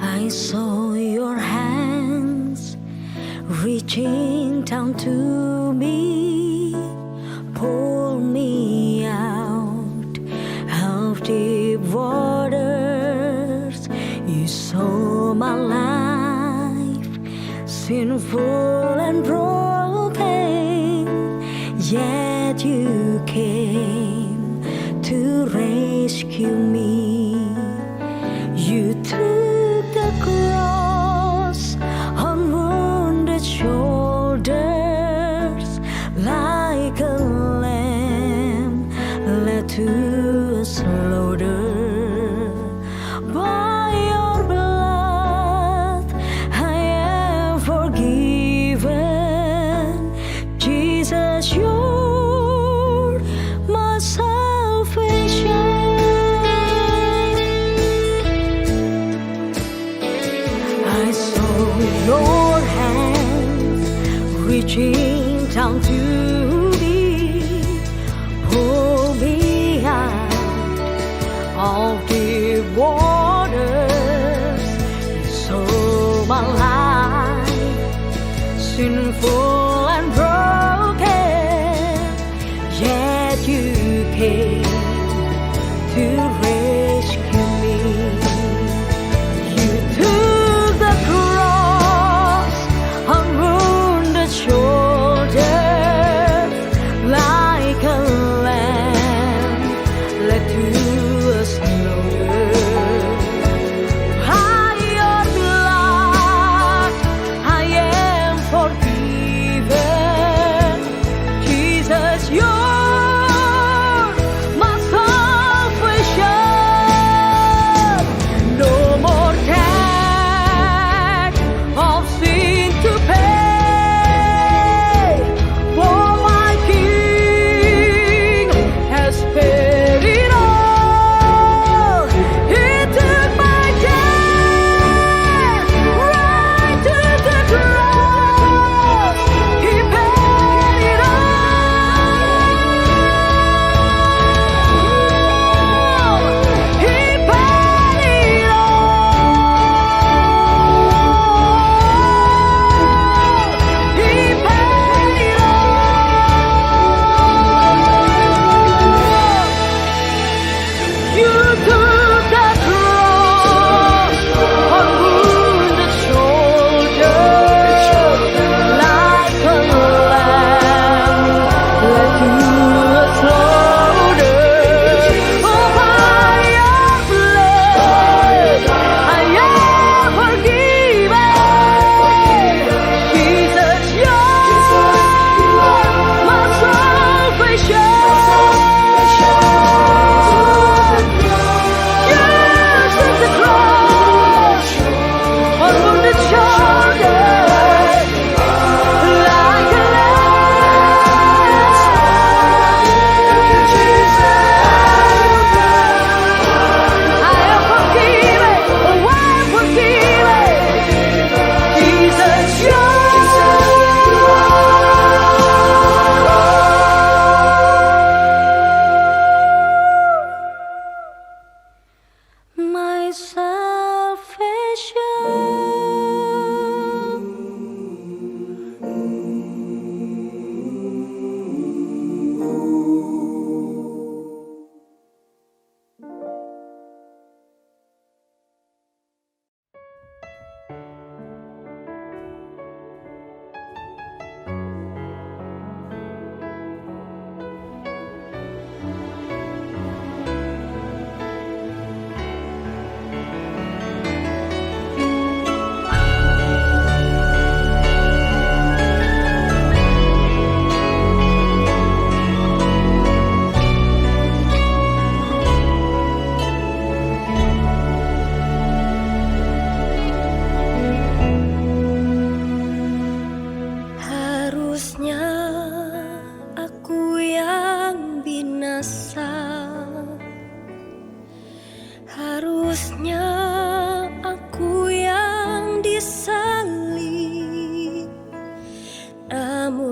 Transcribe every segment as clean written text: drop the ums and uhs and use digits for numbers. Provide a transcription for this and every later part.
I saw your hands reaching down to me, pull me out of deep waters. You saw my life sinful and broken, yet you came to rescue me. You took the cross on wounded shoulders, like a lamb led to a slaughter. By your blood I am forgiven. Jesus, you're my salvation. I saw your hands reaching down to me,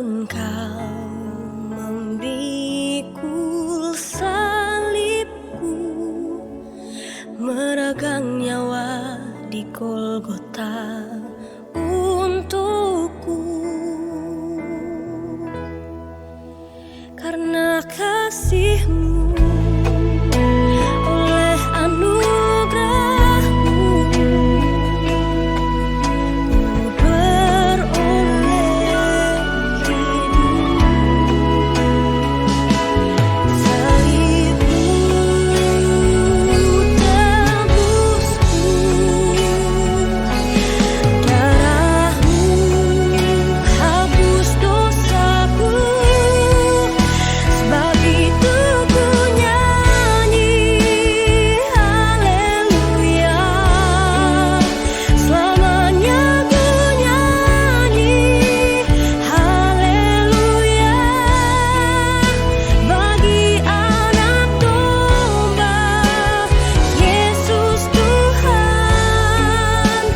Namun kau memikul salibku, meregang nyawa di Golgota untukku. Karena kasih-Mu, oleh anugerah-Mu, ku beroleh hidup. Salib-Mu tebusku, darah-Mu hapus dosaku. Sebab itu ku nyanyi haleluya, selamanya ku nyanyi haleluya. Bagi anak domba Yesus Tuhan,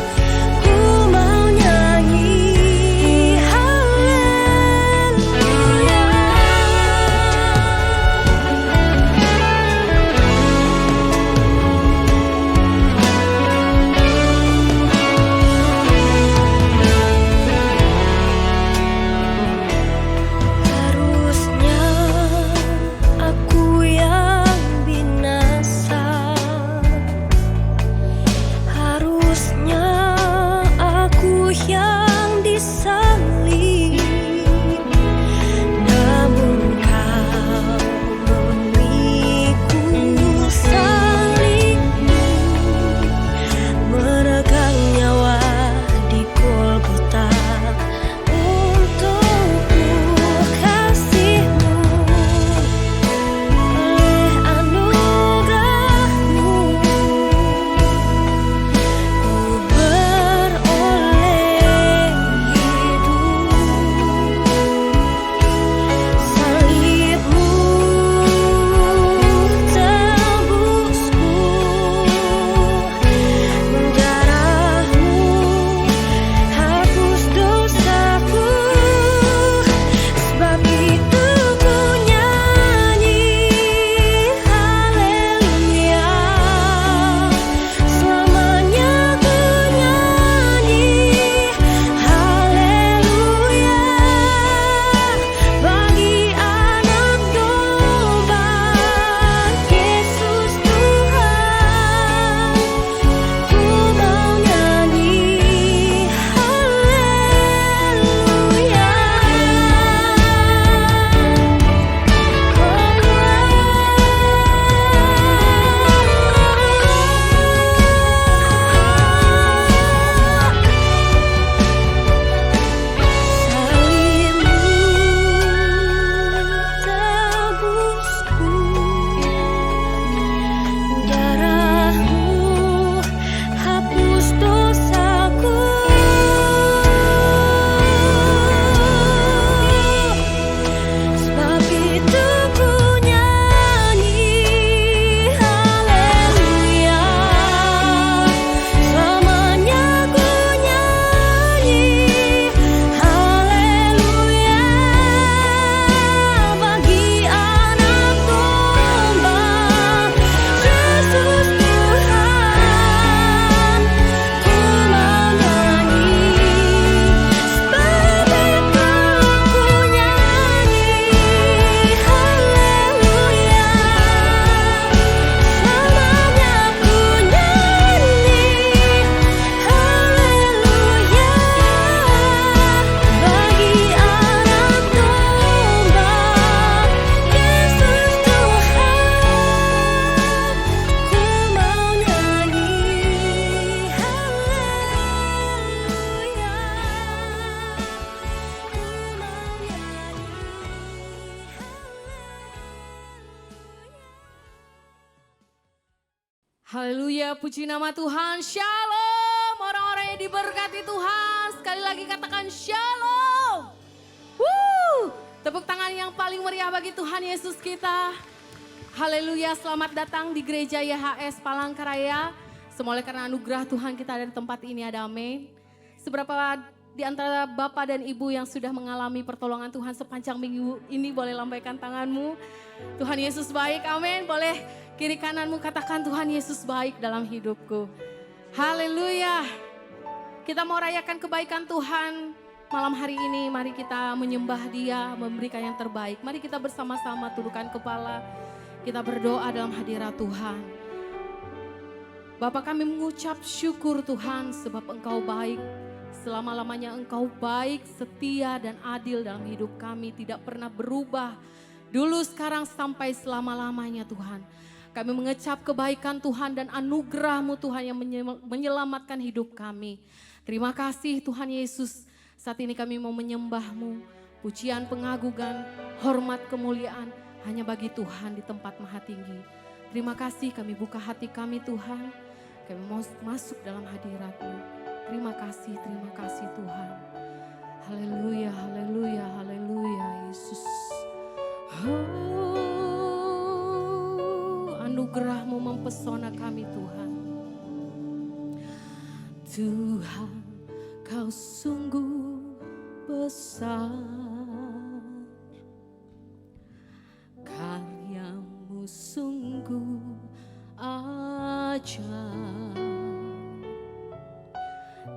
ku mau nyanyi haleluya. Harusnya aku yang binasa, harusnya aku yang disalib. Namun kau memikul salib-Mu, meregang nyawa di Golgota untukku. Kasih-Mu, oleh anugerah-Mu, ku beroleh hidup. Salib-Mu tebusku, darah-Mu hapus dosaku. Sebab itu ku nyanyi haleluya, selamanya ku nyanyi haleluya. Bagi anak domba Yesus Tuhan, ku mau nyanyi haleluya. Salib-Mu tebusku, darah-Mu hapus dosaku. Sebab itu ku nyanyi haleluya, selamanya ku nyanyi haleluya. Bagi anak domba Yesus Tuhan, ku mau nyanyi. Sebab itu ku nyanyi haleluya, selamanya ku nyanyi haleluya. Bagi anak domba Yesus Tuhan, ku mau nyanyi haleluya, ku mau nyanyi Haleluya, puji nama Tuhan. Shalom, orang-orang yang diberkati Tuhan. Sekali lagi katakan shalom. Tepuk tangan yang paling meriah bagi Tuhan Yesus kita. Haleluya, selamat datang di Gereja YHS Palangkaraya. Semoga karena anugerah Tuhan kita ada di tempat ini, ada amin. Seberapa di antara Bapak dan Ibu yang sudah mengalami pertolongan Tuhan sepanjang minggu ini boleh lambaikan tanganmu. Tuhan Yesus baik, amin. Boleh kiri kananmu katakan Tuhan Yesus baik dalam hidupku. Haleluya. Kita mau rayakan kebaikan Tuhan malam hari ini. Mari kita menyembah Dia, memberikan yang terbaik. Mari kita bersama-sama tundukkan kepala. Kita berdoa dalam hadirat Tuhan. Bapa, kami mengucap syukur Tuhan sebab Engkau baik. Selama-lamanya Engkau baik, setia dan adil dalam hidup kami. Tidak pernah berubah. Dulu, sekarang, sampai selama-lamanya Tuhan. Kami mengecap kebaikan Tuhan dan anugerah-Mu Tuhan yang menyelamatkan hidup kami. Terima kasih Tuhan Yesus. Saat ini kami mau menyembah-Mu. Pujian, pengagungan, hormat, kemuliaan hanya bagi Tuhan di tempat maha tinggi. Terima kasih, kami buka hati kami Tuhan. Kami mau masuk dalam hadirat-Mu. Terima kasih Tuhan. Haleluya, haleluya, haleluya Yesus. Oh, anugerah-Mu mempesona kami Tuhan. Tuhan, Kau sungguh besar. Karya-Mu sungguh ajaib.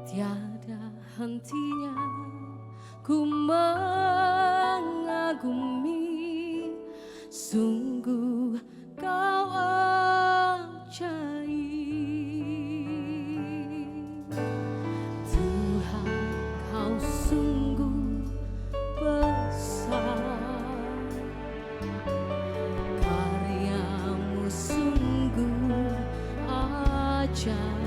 Tiada hentinya ku mengagumi, sungguh Kau ajaib. Tuhan, Kau sungguh besar. Karya-Mu sungguh ajaib.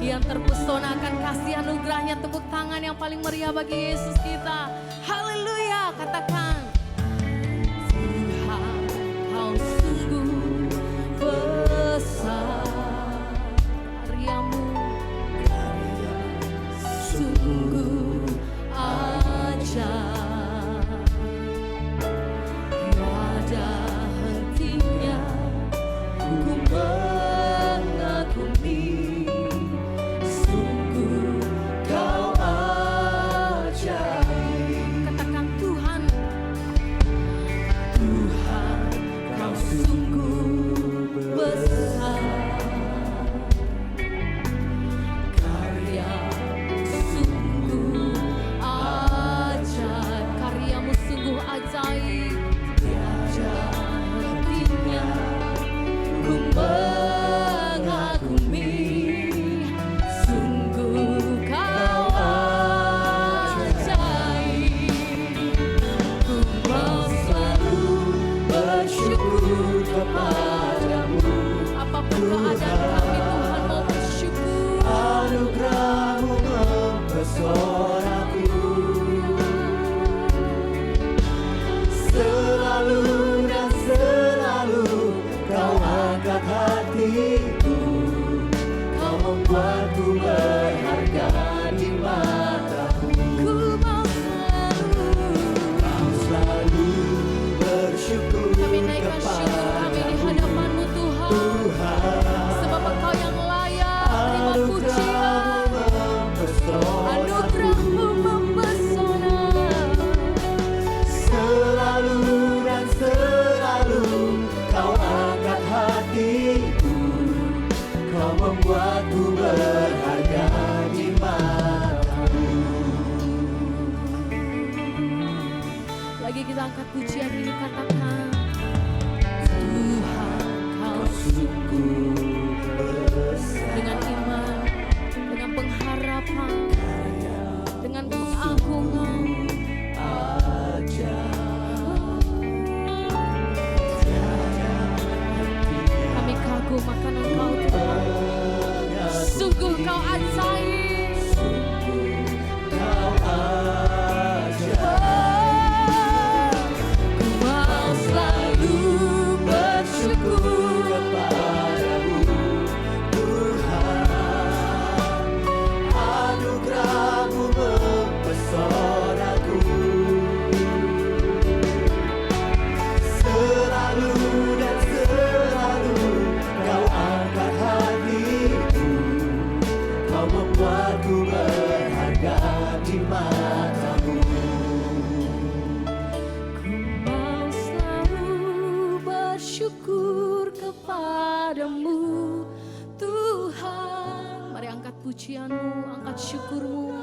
Yang terpesona akan kasih anugerahnya, tepuk tangan yang paling meriah bagi Yesus kita. Haleluya, katakan. Tuhan, Kau sungguh besar. Karya-Mu sungguh ajaib. Tiada hentinya ku mengagumi. Dengan iman, dengan pengharapan, dengan pengagungan. kepadamu Tuhan. Mari angkat pujianmu, angkat syukurmu.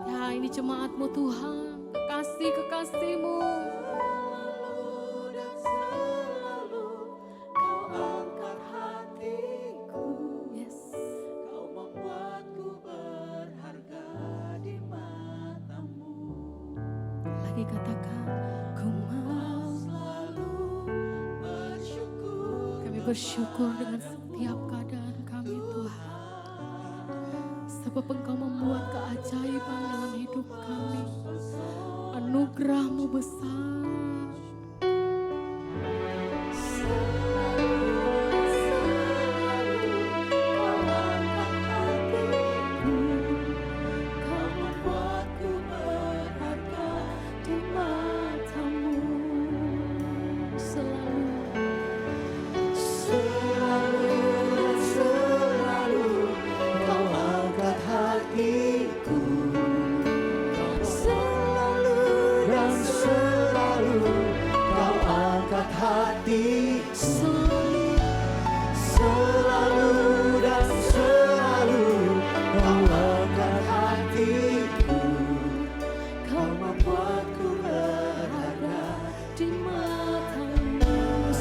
Ya, ini jemaatmu Tuhan, kekasih-kekasihmu. Yes. Lagi katakan, ku mau kami bersyukur dengan setiap keadaan kami Tuhan. Sebab Engkau membuat keajaiban dalam hidup kami. Anugerah-Mu besar.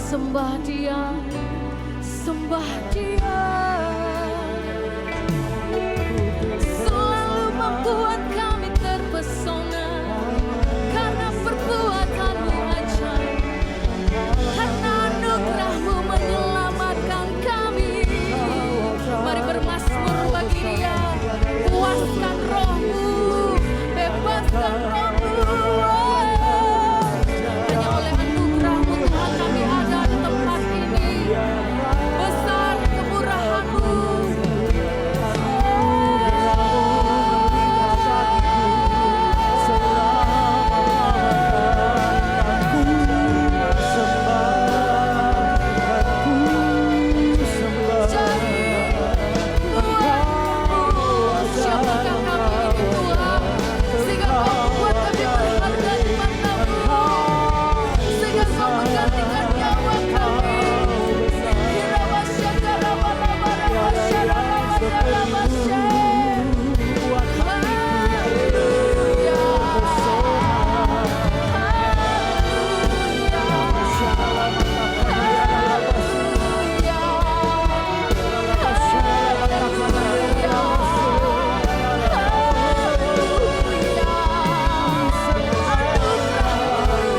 Sembah Dia, sembah Dia. Selalu membuat kami terpesona karena perbuatan-Mu ajaib, karena anugerah-Mu menyelamatkan kami. Mari bermazmur bagi Dia, puaskan roh-Mu, bebaskan roh-Mu. Hanya oleh anugerah-Mu Tuhan kami ada di tempat ini. Besar kemurahan-Mu. Siapakah kami ini Tuhan, sehingga Kau membuat kami berharga di mata-Mu, sehingga Kau menggantikan nyawa kami.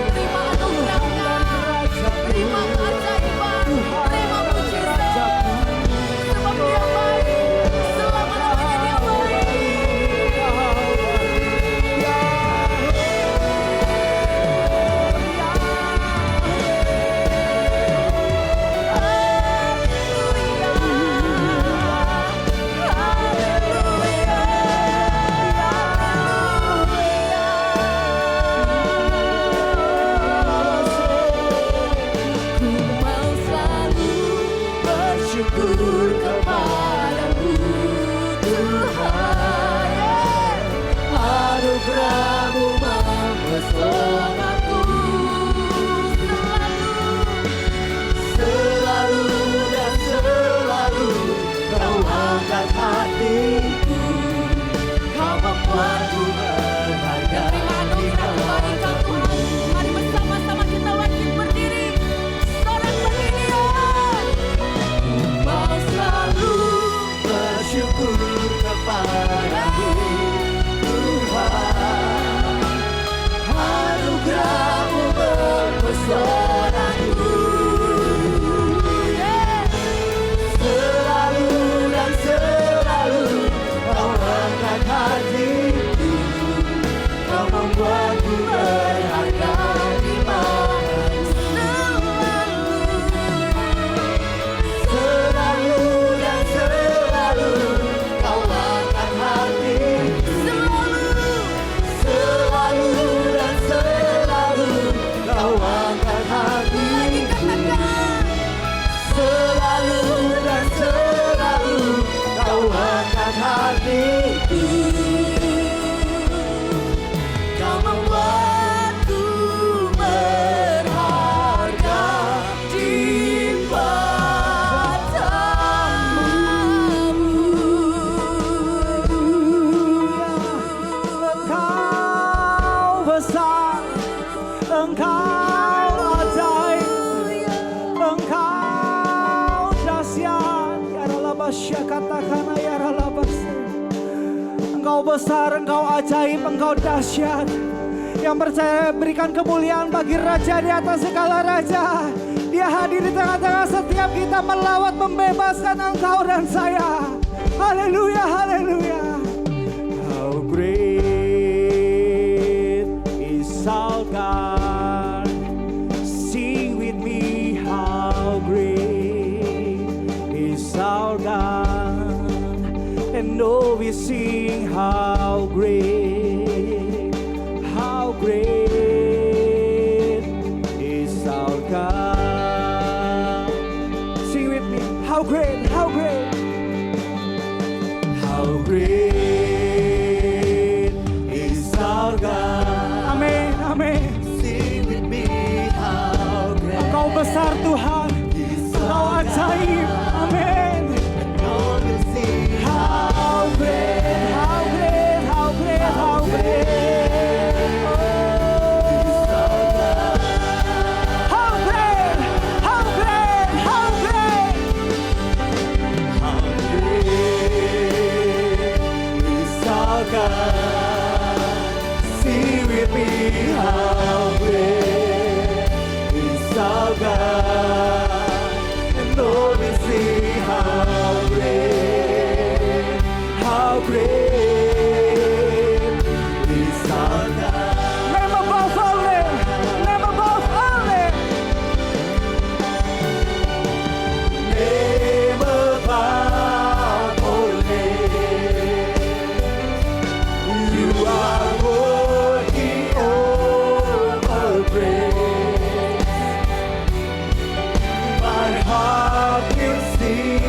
Terima anugerah-Nya, terima keajaiban, terima mujizat. Sebab Dia baik, selama-lamanya Dia Ku mau selalu bersyukur kepadamu Tuhan. Anugerah-Mu mempesonaku selalu dan selalu. Kau angkat hatiku, Kau membuatku berharga. Terima anugerah kebaikan Tuhan. Mari bersama-sama kita wajib berdiri. Sorak bagi Dia. Mau selalu bersyukur kepadamu Tuhan. Anugerah-Mu mempesonaku selalu dan selalu. Kau angkat hatiku, Kau membuatku berharga di selalu dan selalu. Kau angkat hatiku, selalu dan selalu. Kau angkat hatiku. besar, Engkau ajaib, Engkau dahsyat. Ya Ralabasya katakan ya Ralabasya. Engkau besar, Engkau ajaib, Engkau dahsyat. Yang percaya berikan kemuliaan bagi Raja di atas segala raja. Dia hadir di tengah-tengah setiap kita, melawat, membebaskan engkau dan saya. Haleluya, haleluya. How great is our God. Sing with me, how great is our God. And oh, we sing, how great, how great is our God. Sing with me, how great, how great, how great is our God. Amin, amin. Sing with me, how great. Engkau besar Tuhan, Engkau ajaib. Amin. How great, how great, how great, how great. How great, how great, how great. How great is our God. Sing with me, how great is our God. And Lord, we sing, how great, how great is our God. Name above all name, name above all name. Name above all name. You are worthy of all praise. My heart will sing,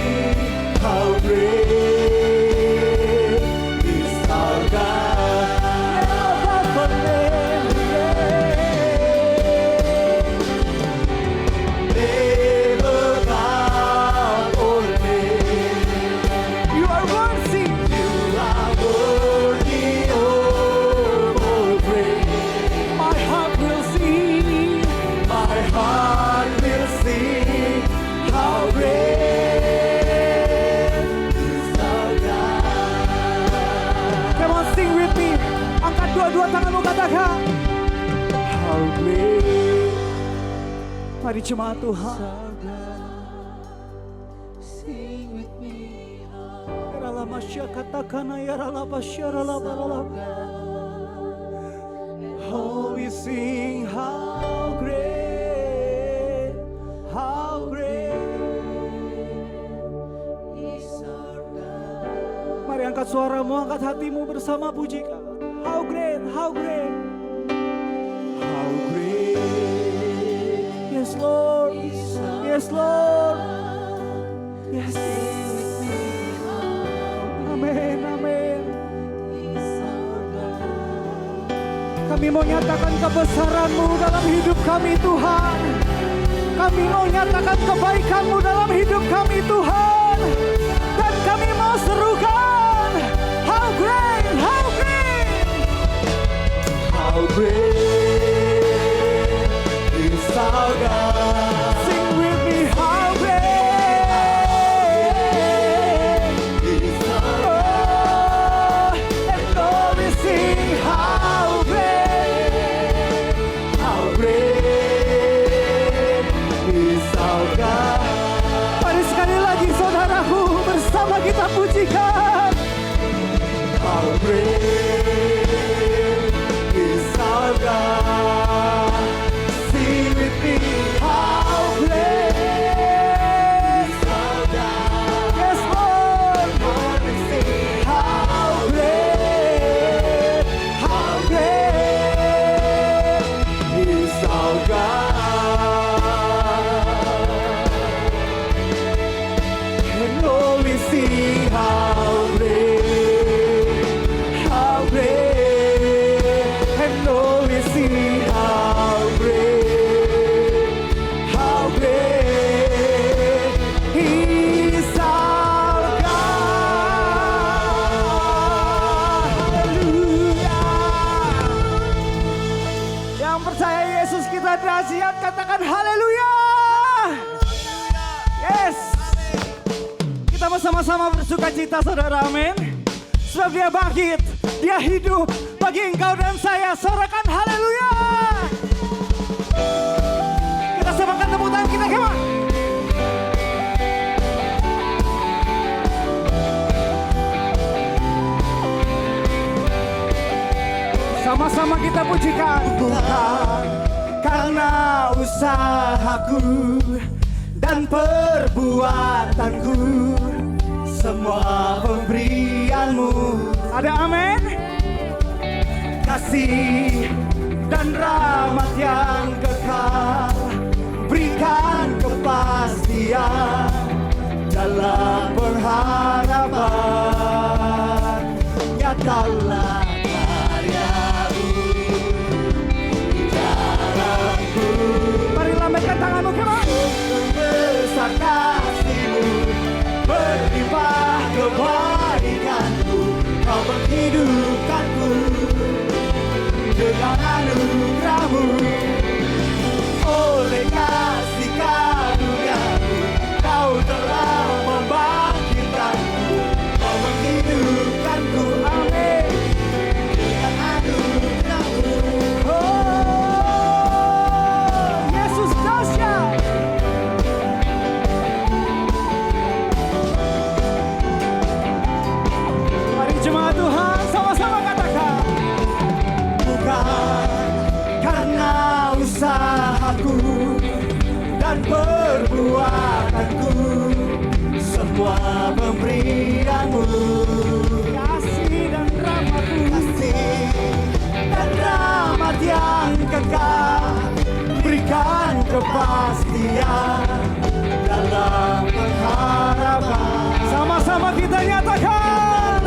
how great is our God. Above all name, name above all name. You are worthy. You are worthy of all praise. My heart will sing. My heart will sing. How great is our God. Come on, sing with me. Angkat dua-dua tanganmu, katakan. How great. Mari jemaat Tuhan. Sing with me. Yaralamasya katakan yaralabasya ralabalaba. Oh, we sing how great, how great is our God. Mari angkat suaramu, angkat hatimu bersama pujikan. How great, how great, how great. Yes Lord, yes Lord, yes. Amin, amin. Kami mau nyatakan kebesaran-Mu dalam hidup kami Tuhan. Kami mau nyatakan kebaikan-Mu dalam hidup kami Tuhan. Dan kami mau serukan, how great, how great. How great is our God. Sing with me, how great is our God. And Lord, we sing, how great, how great is our God. Mari sekali lagi saudaraku, bersama kita pujikan. How great is our God. Sing with me, how great is our God. Yes Lord, Lord, we sing, how great is our God. And Lord, we sing, how great, how great. And Lord, we sing, how great, how great is our God. Hallelujah. Yang percaya Yesus kita dahsyat, katakan haleluya. Yes. Kita bersama-sama bersuka cita saudara, amin. Sebab dia bangkit, dia hidup bagi engkau dan saya. Sorakan haleluya. Kita samakan tepuk tangan kita, come on. Sama-sama kita pujikan. Bukan karena usahaku dan perbuatanku, semua pemberianmu. Ada amin? Kasih dan rahmat yang kekal, berikan kepastian dalam pengharapan. Nyatalah karyamu di dalamku. Mari lambaikan tanganmu, come on. Besar kasihmu, berlimpah kebaikanmu, kau menghidupkanku dengan anugerahmu. Oleh kasih karuniamu, kau telah membangkitkanku, kau menghidupkanku, amin, dengan anugerahmu. Oh, Yesus dahsyat. Mari jemaat Tuhan sama-sama katakan. Bukan karena usahaku dan perbuatanku, semua pemberianmu. Kasih dan rahmatmu, kasih dan rahmat yang kekal, berikan kepastian dalam pengharapan. Sama-sama kita nyatakan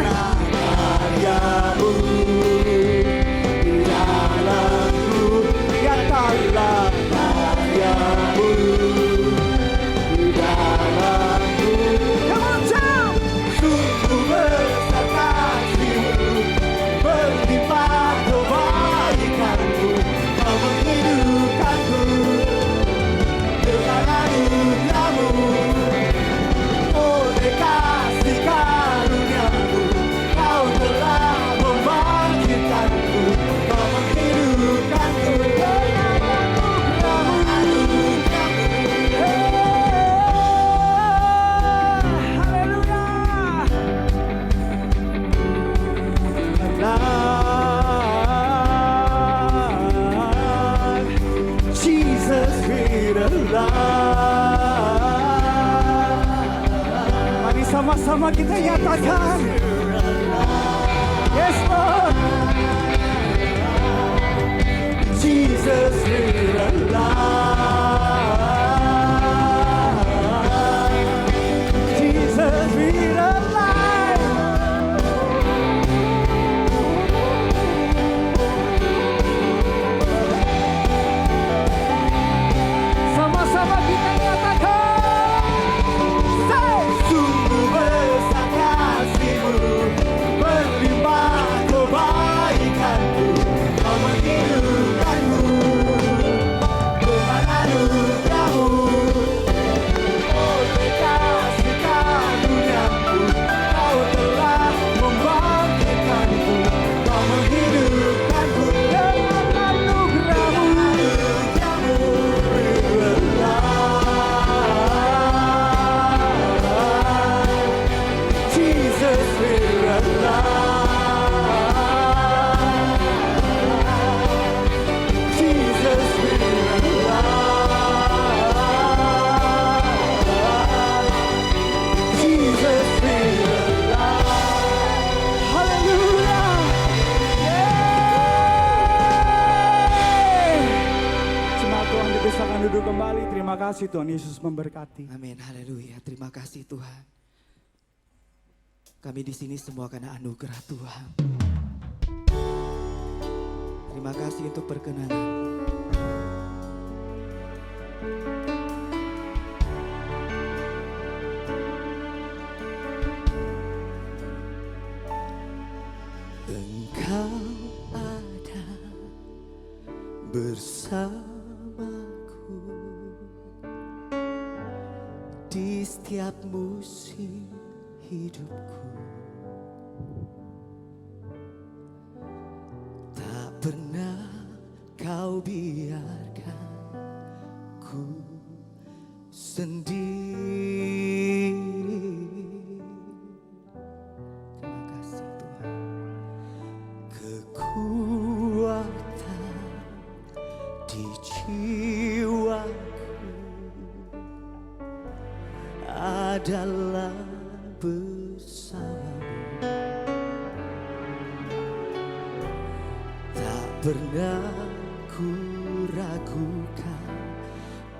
karyamu di dalamku, nyatalah karyamu di dalamku. Come on, jump! Sungguh besar kasihmu, berlimpah kebaikanmu, kau menghidupkanku dengan anugerahmu. Oleh kasih karuniamu, kau telah membangkitkanku, kau menghidupkanku dengan anugerahmu. Haleluya. Alive, Jesus Spirit alive. Mari sama-sama kita nyatakan. Yes, Lord. Jesus Spirit alive. Jesus Spirit alive. Sama-sama kita nyatakan. Say, sungguh besar kasihmu, berlimpah kebaikanmu, kau menghidupkanku dengan anugerahmu. Oleh kasih karuniamu, kau telah membangkitkanku, kau menghidupkanku dengan anugerahmu. Jesus Spirit alive. Jesus Spirit alive. Jesus Spirit alive. Hallelujah. Jemaat Tuhan dipersilakan duduk kembali. Terima kasih Tuhan Yesus memberkati. Amin, haleluya. Terima kasih Tuhan. Kami di sini semua karena anugerah Tuhan. Terima kasih untuk perkenanan. Engkau ada bersamaku di setiap musim hidupku. Tak pernah kau biarkan ku sendiri. Terima kasih Tuhan. Kekuatan di jiwaku adalah bersamamu. Tak pernah ku ragukan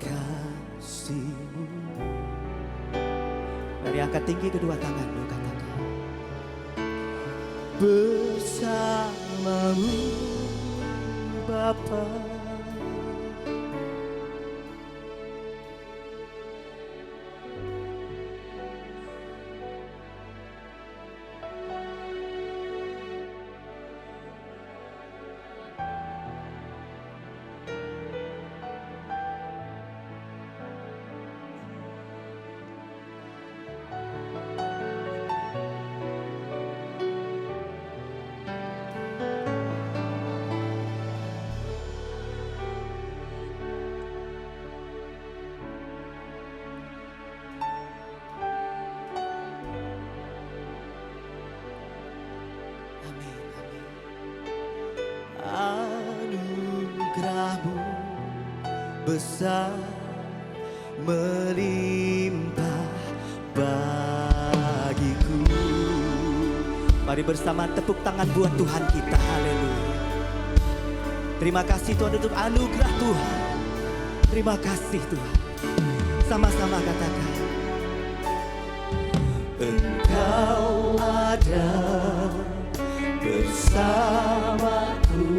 kasih-Mu. Mari angkat tinggi kedua tanganmu, katakan bersamamu Bapa. Anugerah-Mu besar melimpah bagiku. Mari bersama tepuk tangan buat Tuhan kita. Haleluya. Terima kasih Tuhan untuk anugerah Tuhan. Terima kasih Tuhan. Sama-sama katakan, Engkau ada bersamaku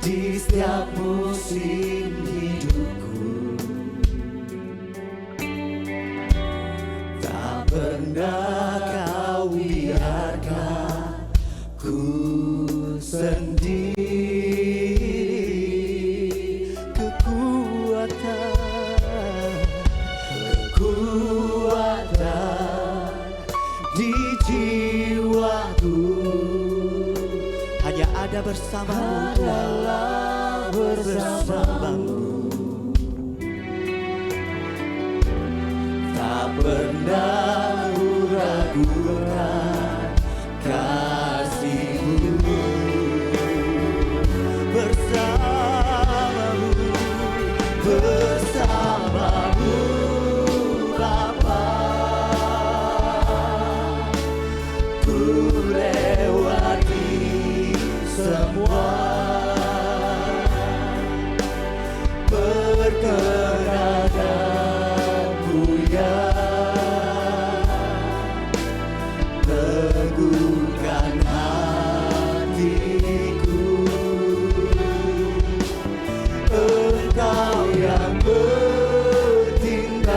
di setiap musim hidupku. Tak pernah Kau biarkan ku sendiri. Kekuatan di jiwaku hanya ada bersamamu, adalah bersamamu. Tak pernah ku ragukan kasih-Mu. Bersamamu, bersamamu Bapa. Ku lewati semua, berkenan-Mu ya, teguhkan hatiku. Engkau yang bertindak,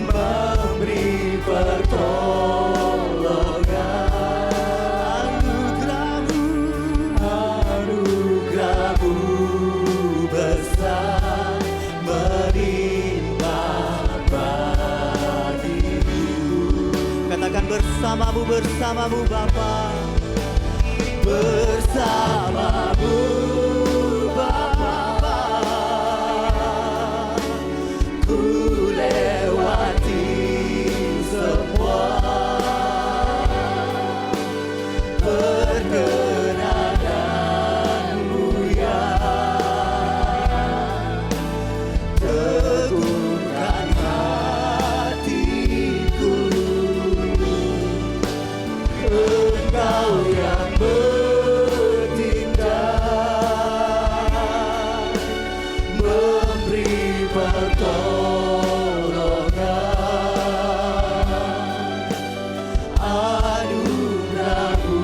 memberi pertolongan. Anugerah-Mu besar melimpah bagiku. Katakan bersamamu, bersamamu Bapa. Bersamamu Bapa, ku lewati semua, berkenan-Mu ya, teguhkan hatiku. Engkau yang bertindak, memberi pertolongan. Anugerah-Mu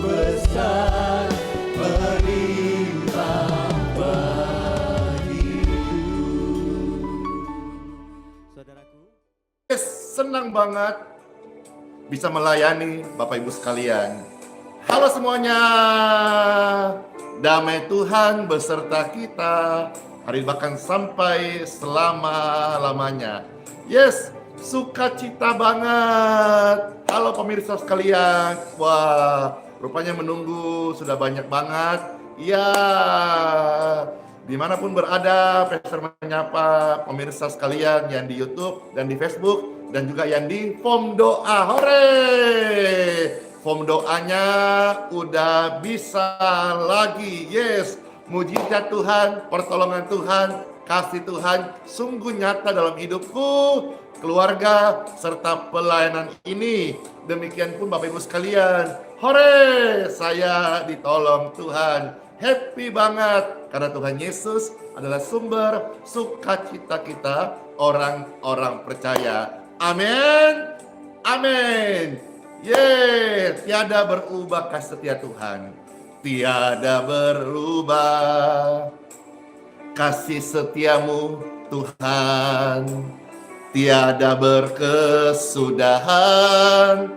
besar melimpah bagiku. Saudaraku, Senang banget bisa melayani Bapak Ibu sekalian Halo semuanya, damai Tuhan beserta kita, hari bahkan sampai selama-lamanya. Yes, sukacita banget. Halo pemirsa sekalian, wah rupanya menunggu sudah banyak banget. Ya, dimanapun berada, Pastor menyapa pemirsa sekalian yang di YouTube dan di Facebook dan juga yang di form doa. Hore! Form doanya udah bisa lagi. Yes, mujizat Tuhan, pertolongan Tuhan, kasih Tuhan sungguh nyata dalam hidupku, keluarga, serta pelayanan ini. Demikian pun Bapak Ibu sekalian. Hore, saya ditolong Tuhan. Happy banget karena Tuhan Yesus adalah sumber sukacita kita, orang-orang percaya. Amin. Amin. Tiada berubah kasih setia Tuhan. Tiada berubah kasih setiamu Tuhan. Tiada berkesudahan.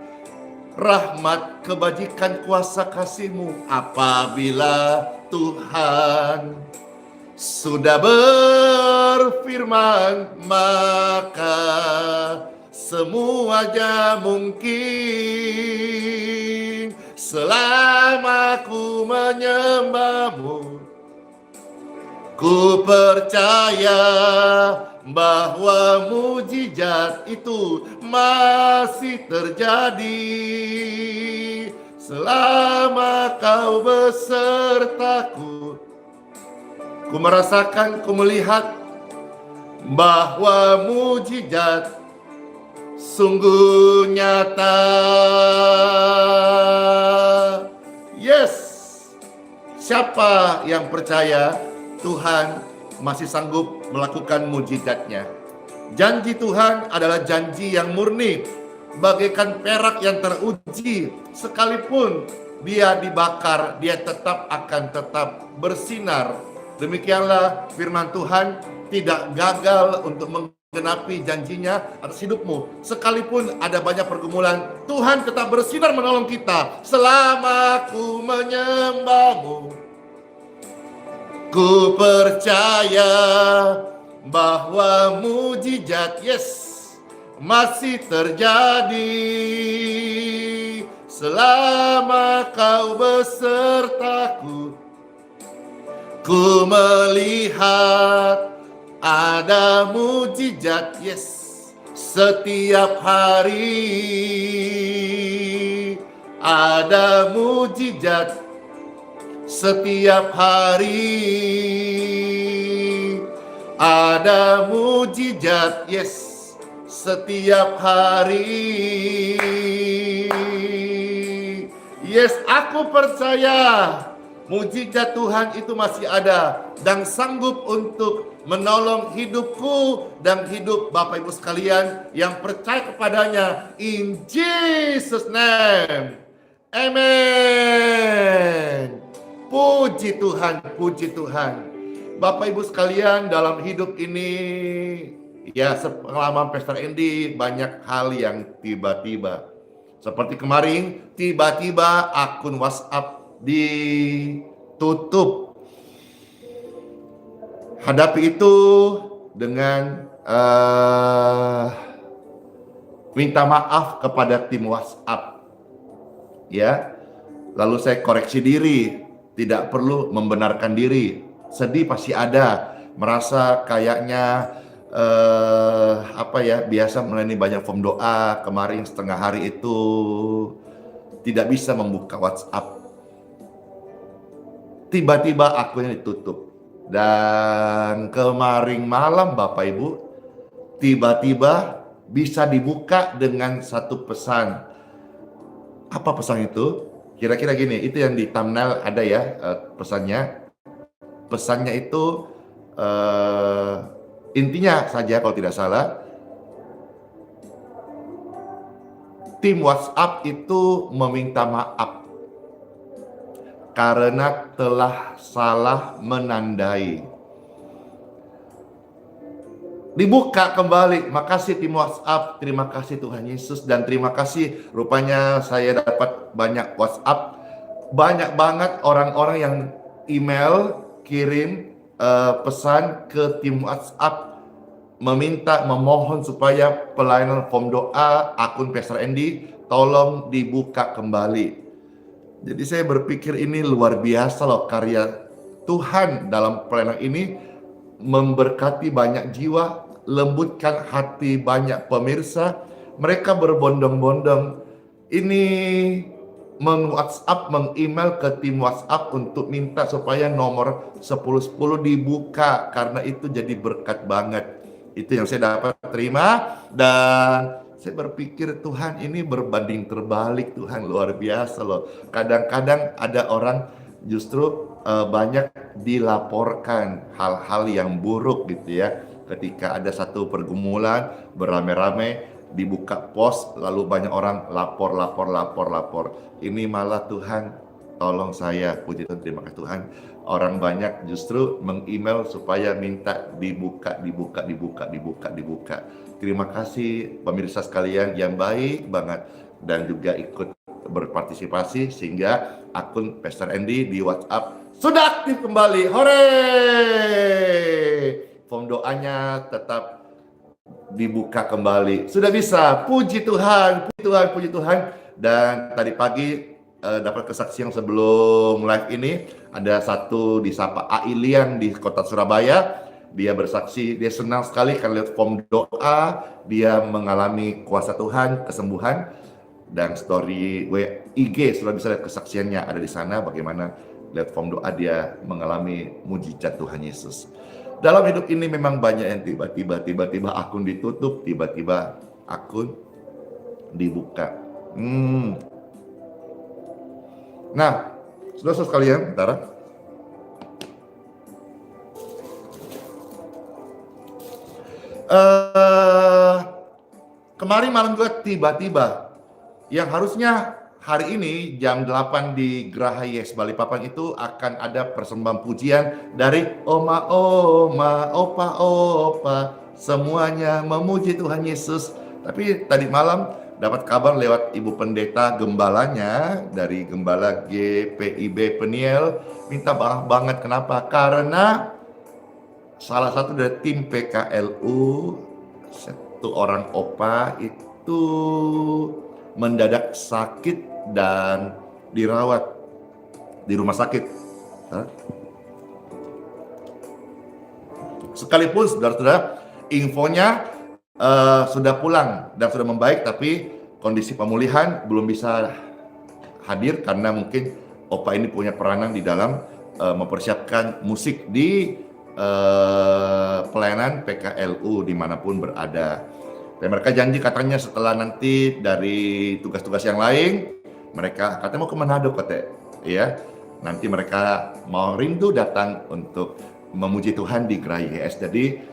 Rahmat kebajikan kuasa kasih-Mu apabila Tuhan sudah berfirman, maka semuanya mungkin. Selama ku menyembah-Mu, ku percaya bahwa mujizat itu masih terjadi. Selama Kau besertaku, ku merasakan, ku melihat bahwa mujizat sungguh nyata. Yes, siapa yang percaya Tuhan masih sanggup melakukan mujizatnya? Janji Tuhan adalah janji yang murni, bagaikan perak yang teruji. Sekalipun dia dibakar, dia akan tetap bersinar. Demikianlah firman Tuhan, tidak gagal untuk menggenapi janjinya atas hidupmu. Sekalipun ada banyak pergumulan, Tuhan tetap bersinar menolong kita. Selama ku menyembah-Mu, ku percaya bahwa mujizat, masih terjadi. Selama Kau besertaku, ku melihat ada mujizat, setiap hari ada mujizat. Setiap hari ada mujizat, setiap hari. Aku percaya mujizat Tuhan itu masih ada dan sanggup untuk menolong hidupku dan hidup Bapak Ibu sekalian yang percaya kepadanya. In Jesus name, amen. Puji Tuhan, puji Tuhan. Bapak Ibu sekalian, dalam hidup ini, sepengalaman Pastor Andy, banyak hal yang tiba-tiba. Seperti kemarin, tiba-tiba akun WhatsApp ditutup. Hadapi itu dengan minta maaf kepada tim WhatsApp. Lalu saya koreksi diri. Tidak perlu membenarkan diri. Sedih pasti ada. Merasa kayaknya biasa melayani banyak form doa. Kemarin setengah hari itu tidak bisa membuka WhatsApp. Tiba-tiba akunnya ditutup. Dan kemarin malam Bapak Ibu, tiba-tiba bisa dibuka dengan satu pesan. Apa pesan itu? Kira-kira gini, itu yang di thumbnail ada pesannya. Pesannya itu intinya saja kalau tidak salah, tim WhatsApp itu meminta maaf karena telah salah menandai. Dibuka kembali. Makasih tim WhatsApp, terima kasih Tuhan Yesus, dan terima kasih rupanya saya dapat banyak WhatsApp banyak banget orang-orang yang email, kirim pesan ke tim WhatsApp memohon supaya pelayanan form doa akun Pastor Andy tolong dibuka kembali. Jadi saya berpikir ini luar biasa loh, karya Tuhan dalam pelayanan ini memberkati banyak jiwa, lembutkan hati banyak pemirsa. Mereka berbondong-bondong ini meng-email ke tim WhatsApp untuk minta supaya nomor 1010 dibuka, karena itu jadi berkat banget. Itu yang saya dapat terima, dan saya berpikir Tuhan ini berbanding terbalik. Tuhan luar biasa loh. Kadang-kadang ada orang justru banyak dilaporkan hal-hal yang buruk gitu ya. Ketika ada satu pergumulan beramai-ramai, dibuka pos, lalu banyak orang lapor. Ini malah Tuhan tolong saya, puji Tuhan, terima kasih Tuhan. Orang banyak justru meng-email supaya minta dibuka. Terima kasih pemirsa sekalian yang baik banget dan juga ikut berpartisipasi sehingga akun Pastor Andy di WhatsApp sudah aktif kembali. Hore! Form doanya tetap dibuka kembali. Sudah bisa. Puji Tuhan. Dan tadi pagi dapat kesaksian sebelum live ini, ada satu disapa Ailian di kota Surabaya. Dia bersaksi, dia senang sekali karena lihat form doa, dia mengalami kuasa Tuhan, kesembuhan, dan story IG sudah bisa lihat kesaksiannya ada di sana, bagaimana lihat form doa dia mengalami mujizat Tuhan Yesus. Dalam hidup ini memang banyak yang tiba-tiba akun ditutup, tiba-tiba akun dibuka. Nah, saudara sekalian, bentar. Kemarin malam juga tiba-tiba yang harusnya hari ini jam 8 di Geraha Yes Balikpapan itu akan ada persembahan pujian dari oma, opa, semuanya memuji Tuhan Yesus. Tapi tadi malam dapat kabar lewat Ibu Pendeta gembalanya dari Gembala GPIB Peniel, minta maaf banget. Kenapa? Karena salah satu dari tim PKLU, satu orang opa itu mendadak sakit dan dirawat di rumah sakit. Sekalipun saudara-saudara infonya sudah pulang dan sudah membaik, tapi kondisi pemulihan belum bisa hadir karena mungkin opa ini punya peranan di dalam mempersiapkan musik di pelayanan PKLU dimanapun berada. Dan mereka janji katanya setelah nanti dari tugas-tugas yang lain, mereka katanya mau ke Manado ya. Nanti mereka mau rindu datang untuk memuji Tuhan di Geraha YS. Jadi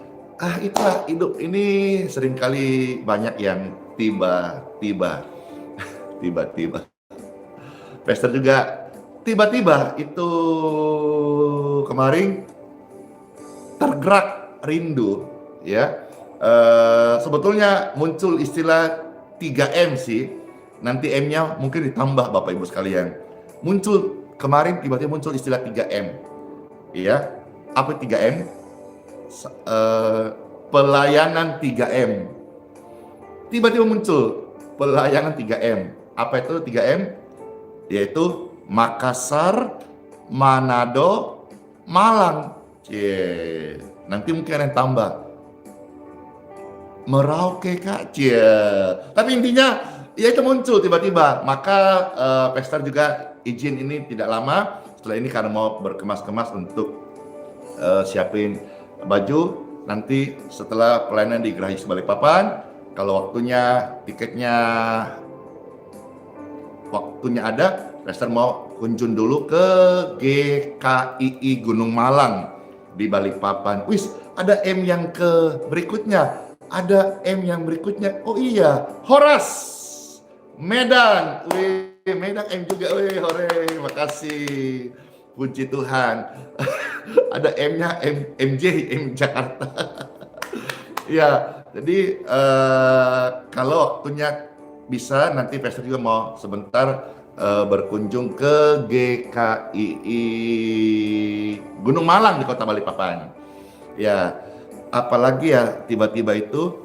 itulah hidup ini, seringkali banyak yang tiba-tiba. Pastor juga tiba-tiba itu kemarin tergerak rindu ya. Sebetulnya muncul istilah 3M sih. Nanti M-nya mungkin ditambah Bapak Ibu sekalian. Muncul kemarin tiba-tiba muncul istilah 3M. Iya. Apa 3M? Pelayanan 3M. Tiba-tiba muncul pelayanan 3M. Apa itu 3M? Yaitu Makassar, Manado, Malang. Nanti mungkin ada yang tambah Merauke Kak. Tapi intinya ya itu muncul tiba-tiba. Maka Pastor juga izin ini tidak lama setelah ini karena mau berkemas-kemas untuk siapin baju nanti setelah pelayanan di Geraha Yes Balikpapan. Kalau waktunya waktunya ada, Pastor mau kunjung dulu ke GKII Gunung Malang di Balikpapan. Wis, ada M yang berikutnya. Ada M yang berikutnya. Oh iya, Horas, Medan. Wih, Medan M juga. Wih, hore, makasih. Puji Tuhan. Ada M-nya MJ, M Jakarta. Ya, jadi kalau waktunya bisa nanti Pastor juga mau sebentar berkunjung ke GKII Gunung Malang di Kota Balikpapan. Ya, apalagi ya tiba-tiba itu,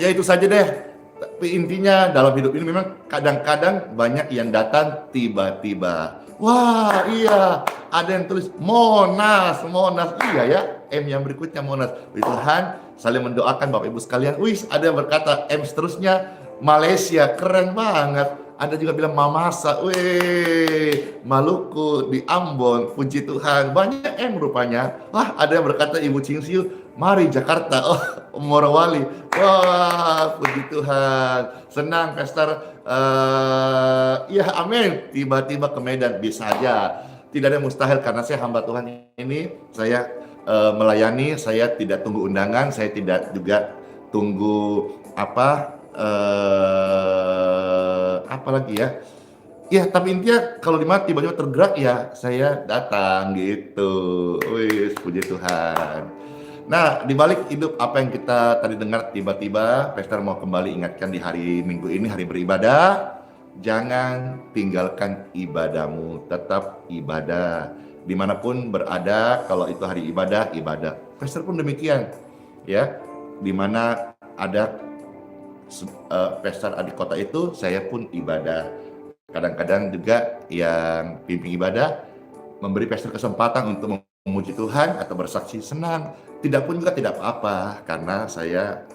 ya itu saja deh. Tapi intinya dalam hidup ini memang kadang-kadang banyak yang datang tiba-tiba. Wah, iya, ada yang tulis Monas, Monas. Iya ya, M yang berikutnya Monas. Puji Tuhan, saling mendoakan Bapak Ibu sekalian. Wih, ada yang berkata M seterusnya Malaysia, keren banget. Ada juga bilang Mamasa, weh, Maluku, di Ambon, puji Tuhan, banyak M rupanya. Wah, ada yang berkata Ibu Cingsiu, mari Jakarta, oh, Morowali, wah, puji Tuhan, senang Pastor, ya amin, tiba-tiba ke Medan, bisa aja, tidak ada yang mustahil karena saya hamba Tuhan ini, saya melayani, saya tidak tunggu undangan, saya tidak juga tunggu apa lagi ya? Ya, tapi intinya kalau di mana tiba-tiba tergerak ya saya datang gitu. Wih, puji Tuhan. Nah, di balik hidup apa yang kita tadi dengar tiba-tiba, Pastor mau kembali ingatkan di hari Minggu ini, hari beribadah. Jangan tinggalkan ibadahmu, tetap ibadah. Dimanapun berada, kalau itu hari ibadah, ibadah. Pastor pun demikian, ya. Dimana ada pastor di kota itu, saya pun ibadah. Kadang-kadang juga yang pimpin ibadah memberi pastor kesempatan untuk memuji Tuhan atau bersaksi, senang. Tidak pun juga tidak apa-apa, karena saya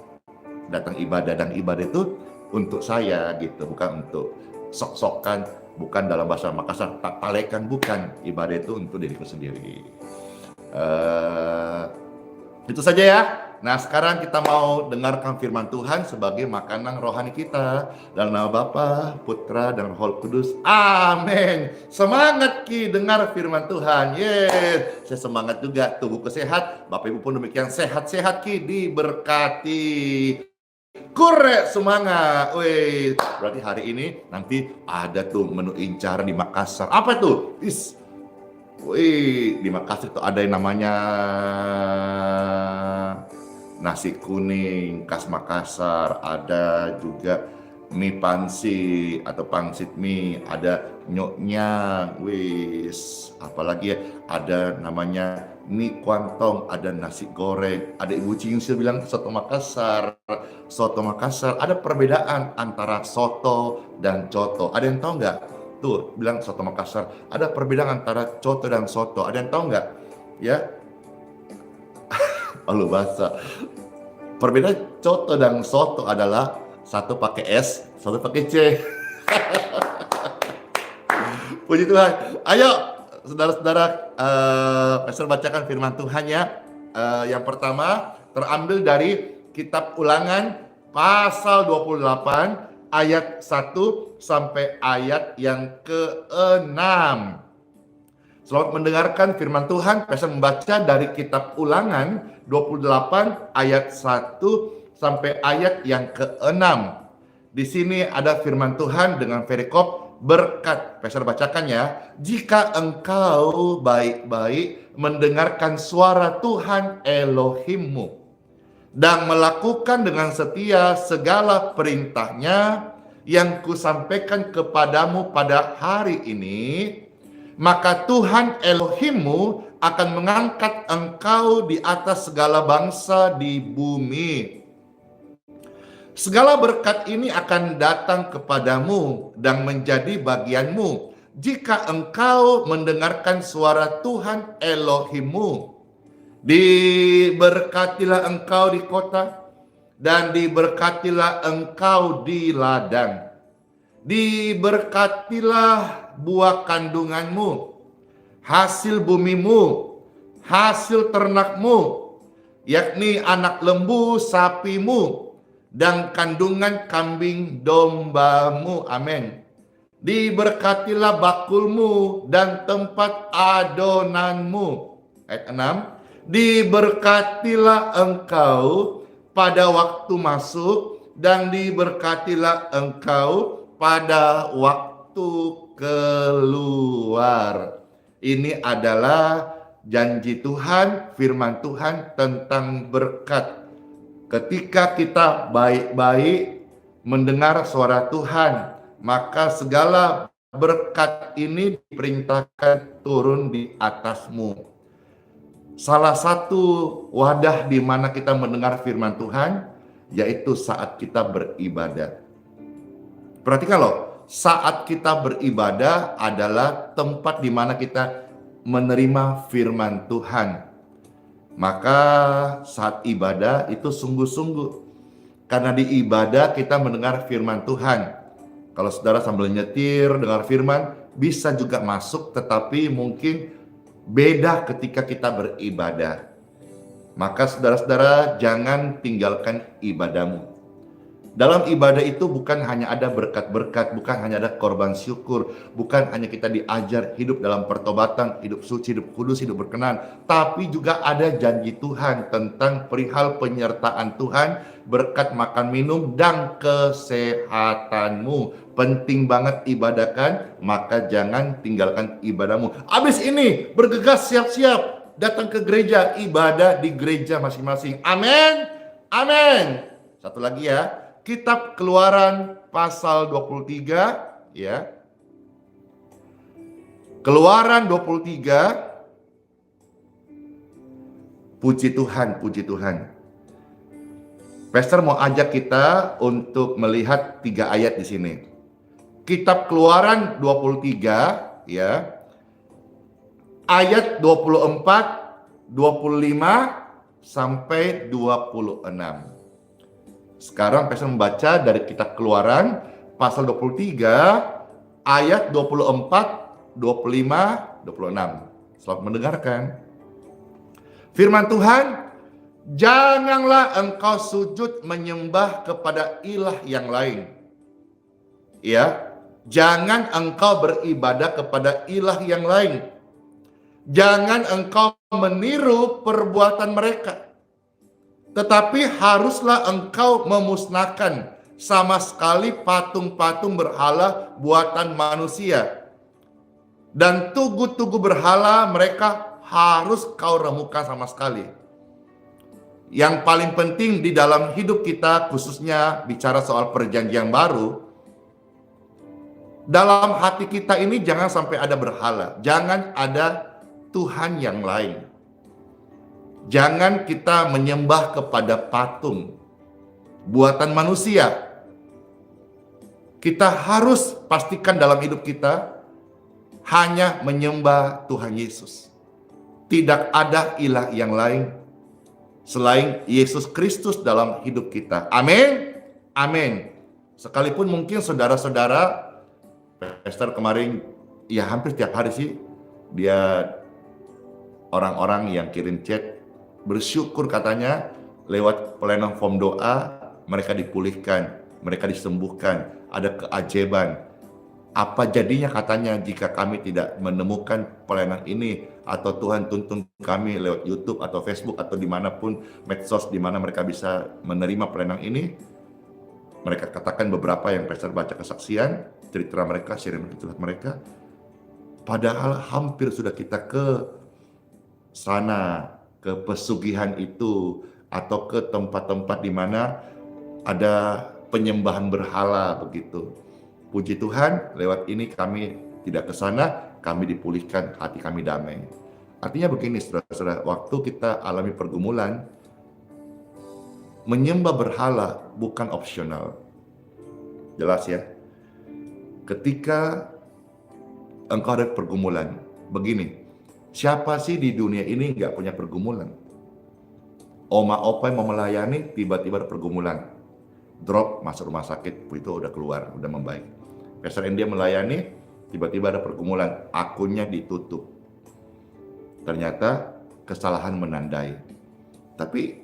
datang ibadah dan ibadah itu untuk saya gitu, bukan untuk sok-sokan, bukan dalam bahasa Makassar tak palekan, bukan. Ibadah itu untuk diriku sendiri. Itu saja ya. Nah, sekarang kita mau dengarkan firman Tuhan sebagai makanan rohani kita. Dalam nama Bapa, Putra, dan Roh Kudus. Amin. Semangat Ki dengar firman Tuhan. Yes. Saya semangat juga, tubuhku sehat. Bapak Ibu pun demikian, sehat-sehat Ki, diberkati. Kure semangat. Wih, berarti hari ini nanti ada tuh menu incaran di Makassar. Apa tuh? Wih, di Makassar itu ada yang namanya nasi kuning khas Makassar, ada juga mie pansi atau pangsit mie, ada nyoknya, wis, apalagi ya, ada namanya mie kuantong, ada nasi goreng, ada Ibu Cingsil bilang soto Makassar. Soto Makassar, ada perbedaan antara soto dan coto. Ada yang tahu nggak? Tuh, bilang soto Makassar, ada perbedaan antara coto dan soto. Ada yang tahu nggak? Ya, lalu bahasa. Perbedaan coto dan soto adalah satu pakai S, satu pakai C. Puji Tuhan. Ayo, saudara-saudara, Pastor bacakan firman Tuhan ya. Yang pertama terambil dari Kitab Ulangan pasal 28 ayat 1 sampai ayat yang ke-6. Selamat mendengarkan firman Tuhan. Pastor membaca dari Kitab Ulangan 28 ayat 1 sampai ayat yang ke-6. Di sini ada firman Tuhan dengan perikop berkat. Pastor bacakan ya. Jika engkau baik-baik mendengarkan suara Tuhan Elohimmu dan melakukan dengan setia segala perintahnya yang kusampaikan kepadamu pada hari ini, maka Tuhan Elohimmu akan mengangkat engkau di atas segala bangsa di bumi. Segala berkat ini akan datang kepadamu dan menjadi bagianmu jika engkau mendengarkan suara Tuhan Elohimmu. Diberkatilah engkau di kota dan diberkatilah engkau di ladang. Diberkatilah buah kandunganmu, hasil bumimu, hasil ternakmu, yakni anak lembu sapimu, dan kandungan kambing dombamu. Amin. Diberkatilah bakulmu dan tempat adonanmu. Ayat 6. Diberkatilah engkau pada waktu masuk dan diberkatilah engkau pada waktu keluar. Ini adalah janji Tuhan, firman Tuhan tentang berkat. Ketika kita baik-baik mendengar suara Tuhan, maka segala berkat ini diperintahkan turun di atasmu. Salah satu wadah di mana kita mendengar firman Tuhan, yaitu saat kita beribadah. Perhatikan loh, saat kita beribadah adalah tempat di mana kita menerima firman Tuhan. Maka saat ibadah itu sungguh-sungguh. Karena di ibadah kita mendengar firman Tuhan. Kalau saudara sambil nyetir dengar firman, bisa juga masuk, tetapi mungkin beda ketika kita beribadah. Maka saudara-saudara jangan tinggalkan ibadahmu. Dalam ibadah itu bukan hanya ada berkat-berkat, bukan hanya ada korban syukur, bukan hanya kita diajar hidup dalam pertobatan, hidup suci, hidup kudus, hidup berkenan, tapi juga ada janji Tuhan tentang perihal penyertaan Tuhan, berkat makan minum dan kesehatanmu. Penting banget ibadahkan, maka jangan tinggalkan ibadahmu. Habis ini bergegas siap-siap datang ke gereja, ibadah di gereja masing-masing. Amin. Amin. Satu lagi ya. Kitab Keluaran pasal 23 ya. Keluaran 23. Puji Tuhan, puji Tuhan. Pastor mau ajak kita untuk melihat 3 ayat di sini. Kitab Keluaran 23 ya. Ayat 24, 25 sampai 26. Sekarang Pastor membaca dari kitab Keluaran pasal 23 ayat 24, 25, 26. Selamat mendengarkan. Firman Tuhan, janganlah engkau sujud menyembah kepada ilah yang lain. Ya, jangan engkau beribadah kepada ilah yang lain. Jangan engkau meniru perbuatan mereka. Tetapi haruslah engkau memusnahkan sama sekali patung-patung berhala buatan manusia. Dan tugu-tugu berhala mereka harus kau remukan sama sekali. Yang paling penting di dalam hidup kita, khususnya bicara soal perjanjian baru, dalam hati kita ini jangan sampai ada berhala. Jangan ada Tuhan yang lain. Jangan kita menyembah kepada patung buatan manusia. Kita harus pastikan dalam hidup kita hanya menyembah Tuhan Yesus. Tidak ada ilah yang lain selain Yesus Kristus dalam hidup kita. Amin. Amin. Sekalipun mungkin saudara-saudara, Pastor kemarin ya hampir tiap hari sih dia orang-orang yang kirim chat bersyukur katanya lewat pelayanan form doa mereka dipulihkan, mereka disembuhkan, ada keajaiban. Apa jadinya katanya jika kami tidak menemukan pelayanan ini atau Tuhan tuntun kami lewat YouTube atau Facebook atau dimanapun medsos di mana mereka bisa menerima pelayanan ini. Mereka katakan beberapa yang Pastor baca kesaksian, cerita mereka, sharing cerita mereka. Padahal hampir sudah kita ke sana, ke pesugihan itu atau ke tempat-tempat di mana ada penyembahan berhala begitu. Puji Tuhan, lewat ini kami tidak ke sana, kami dipulihkan, hati kami damai. Artinya begini saudara-saudara, waktu kita alami pergumulan, menyembah berhala bukan opsional. Jelas ya? Ketika engkau ada pergumulan, begini, siapa sih di dunia ini nggak punya pergumulan? Oma opa yang mau melayani, tiba-tiba ada pergumulan. Drop, masuk rumah sakit, itu udah keluar, udah membaik. Pastor India melayani, tiba-tiba ada pergumulan, akunnya ditutup. Ternyata kesalahan menandai. Tapi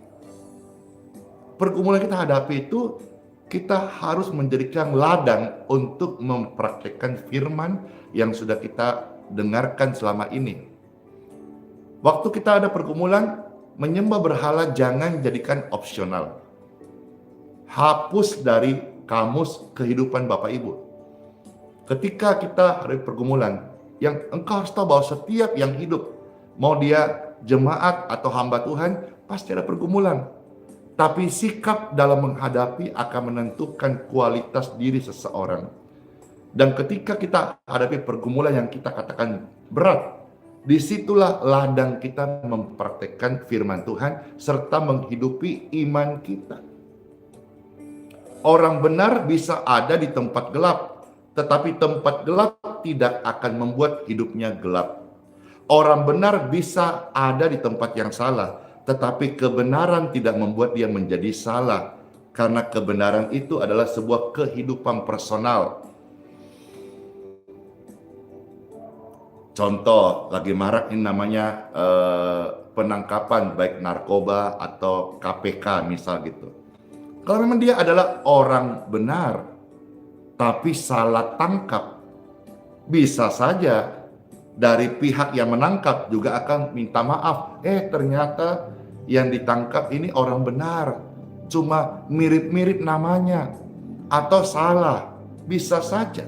pergumulan kita hadapi itu, kita harus menjadikan ladang untuk mempraktekkan firman yang sudah kita dengarkan selama ini. Waktu kita ada pergumulan, menyembah berhala jangan jadikan opsional. Hapus dari kamus kehidupan Bapak Ibu. Ketika kita ada pergumulan, yang engkau harus tahu bahwa setiap yang hidup, mau dia jemaat atau hamba Tuhan, pasti ada pergumulan. Tapi sikap dalam menghadapi akan menentukan kualitas diri seseorang. Dan ketika kita hadapi pergumulan yang kita katakan berat, disitulah ladang kita mempraktekkan firman Tuhan serta menghidupi iman kita. Orang benar bisa ada di tempat gelap, tetapi tempat gelap tidak akan membuat hidupnya gelap. Orang benar bisa ada di tempat yang salah, tetapi kebenaran tidak membuat dia menjadi salah. Karena kebenaran itu adalah sebuah kehidupan personal. Contoh, lagi marak ini namanya penangkapan baik narkoba atau KPK misal gitu. Kalau memang dia adalah orang benar, tapi salah tangkap, bisa saja dari pihak yang menangkap juga akan minta maaf. Ternyata yang ditangkap ini orang benar, cuma mirip-mirip namanya, atau salah, bisa saja.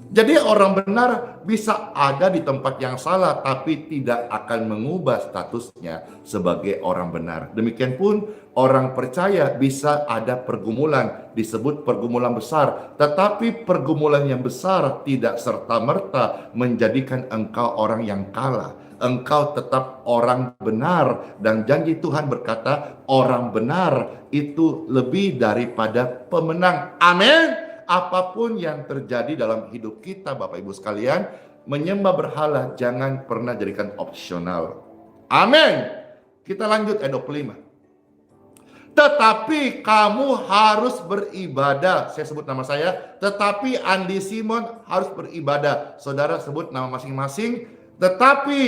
Jadi orang benar bisa ada di tempat yang salah, tapi tidak akan mengubah statusnya sebagai orang benar. Demikian pun orang percaya bisa ada pergumulan, disebut pergumulan besar. Tetapi pergumulan yang besar tidak serta-merta menjadikan engkau orang yang kalah. Engkau tetap orang benar, dan janji Tuhan berkata orang benar itu lebih daripada pemenang. Amin. Apapun yang terjadi dalam hidup kita, Bapak Ibu sekalian, menyembah berhala jangan pernah jadikan opsional. Amin. Kita lanjut ayat 25. Tetapi kamu harus beribadah. Saya sebut nama saya. Tetapi Andi Simon harus beribadah. Saudara sebut nama masing-masing. Tetapi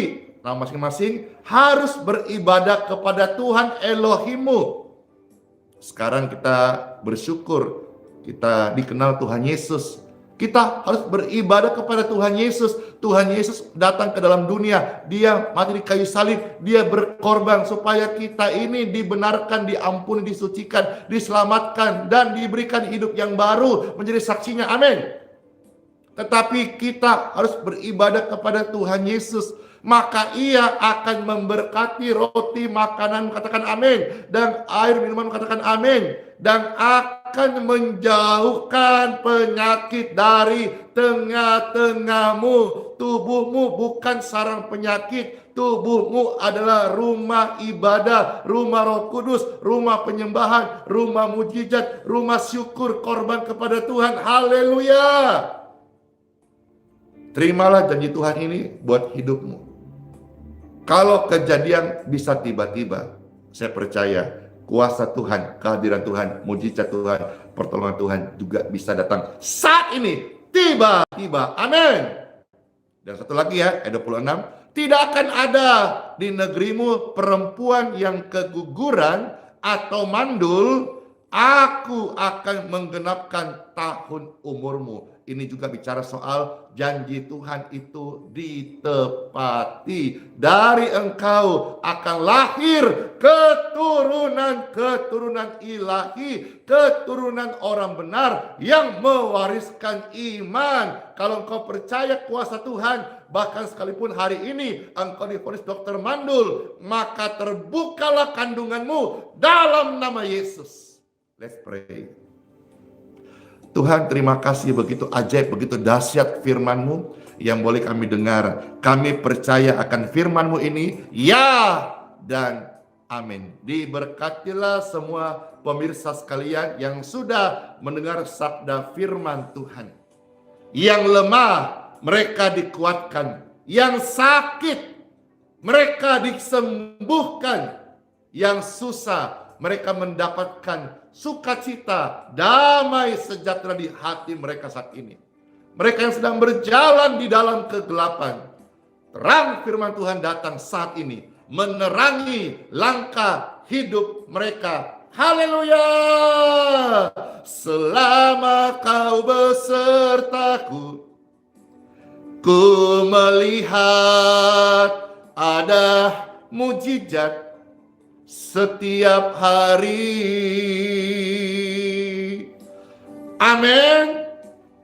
nama masing-masing harus beribadah kepada Tuhan Elohimmu. Sekarang kita bersyukur kita dikenal Tuhan Yesus. Kita harus beribadah kepada Tuhan Yesus. Tuhan Yesus datang ke dalam dunia. Dia mati di kayu salib. Dia berkorban supaya kita ini dibenarkan, diampuni, disucikan, diselamatkan, dan diberikan hidup yang baru menjadi saksinya. Amin. Tetapi kita harus beribadah kepada Tuhan Yesus. Maka ia akan memberkati roti makanan, katakan amin, dan air minuman, katakan amin, dan akan menjauhkan penyakit dari tengah-tengahmu. Tubuhmu bukan sarang penyakit, tubuhmu adalah rumah ibadah, rumah Roh Kudus, rumah penyembahan, rumah mujizat, rumah syukur, korban kepada Tuhan. Haleluya. Terimalah janji Tuhan ini buat hidupmu. Kalau kejadian bisa tiba-tiba, saya percaya kuasa Tuhan, kehadiran Tuhan, mujizat Tuhan, pertolongan Tuhan juga bisa datang saat ini, tiba-tiba. Amin. Dan satu lagi ya, ayat 26. Tidak akan ada di negerimu perempuan yang keguguran atau mandul. Aku akan menggenapkan tahun umurmu. Ini juga bicara soal janji Tuhan itu ditepati. Dari engkau akan lahir keturunan-keturunan ilahi, keturunan orang benar yang mewariskan iman. Kalau engkau percaya kuasa Tuhan, bahkan sekalipun hari ini engkau divonis dokter mandul, maka terbukalah kandunganmu dalam nama Yesus. Let's pray. Tuhan, terima kasih begitu ajaib, begitu dahsyat firman-Mu yang boleh kami dengar. Kami percaya akan firman-Mu ini, ya dan amin. Diberkatilah semua pemirsa sekalian yang sudah mendengar sabda firman Tuhan. Yang lemah, mereka dikuatkan. Yang sakit, mereka disembuhkan. Yang susah, mereka mendapatkan sukacita, damai sejahtera di hati mereka saat ini. Mereka yang sedang berjalan di dalam kegelapan, terang firman Tuhan datang saat ini, menerangi langkah hidup mereka. Haleluya! Selama kau besertaku, ku melihat ada mujizat setiap hari. Amin.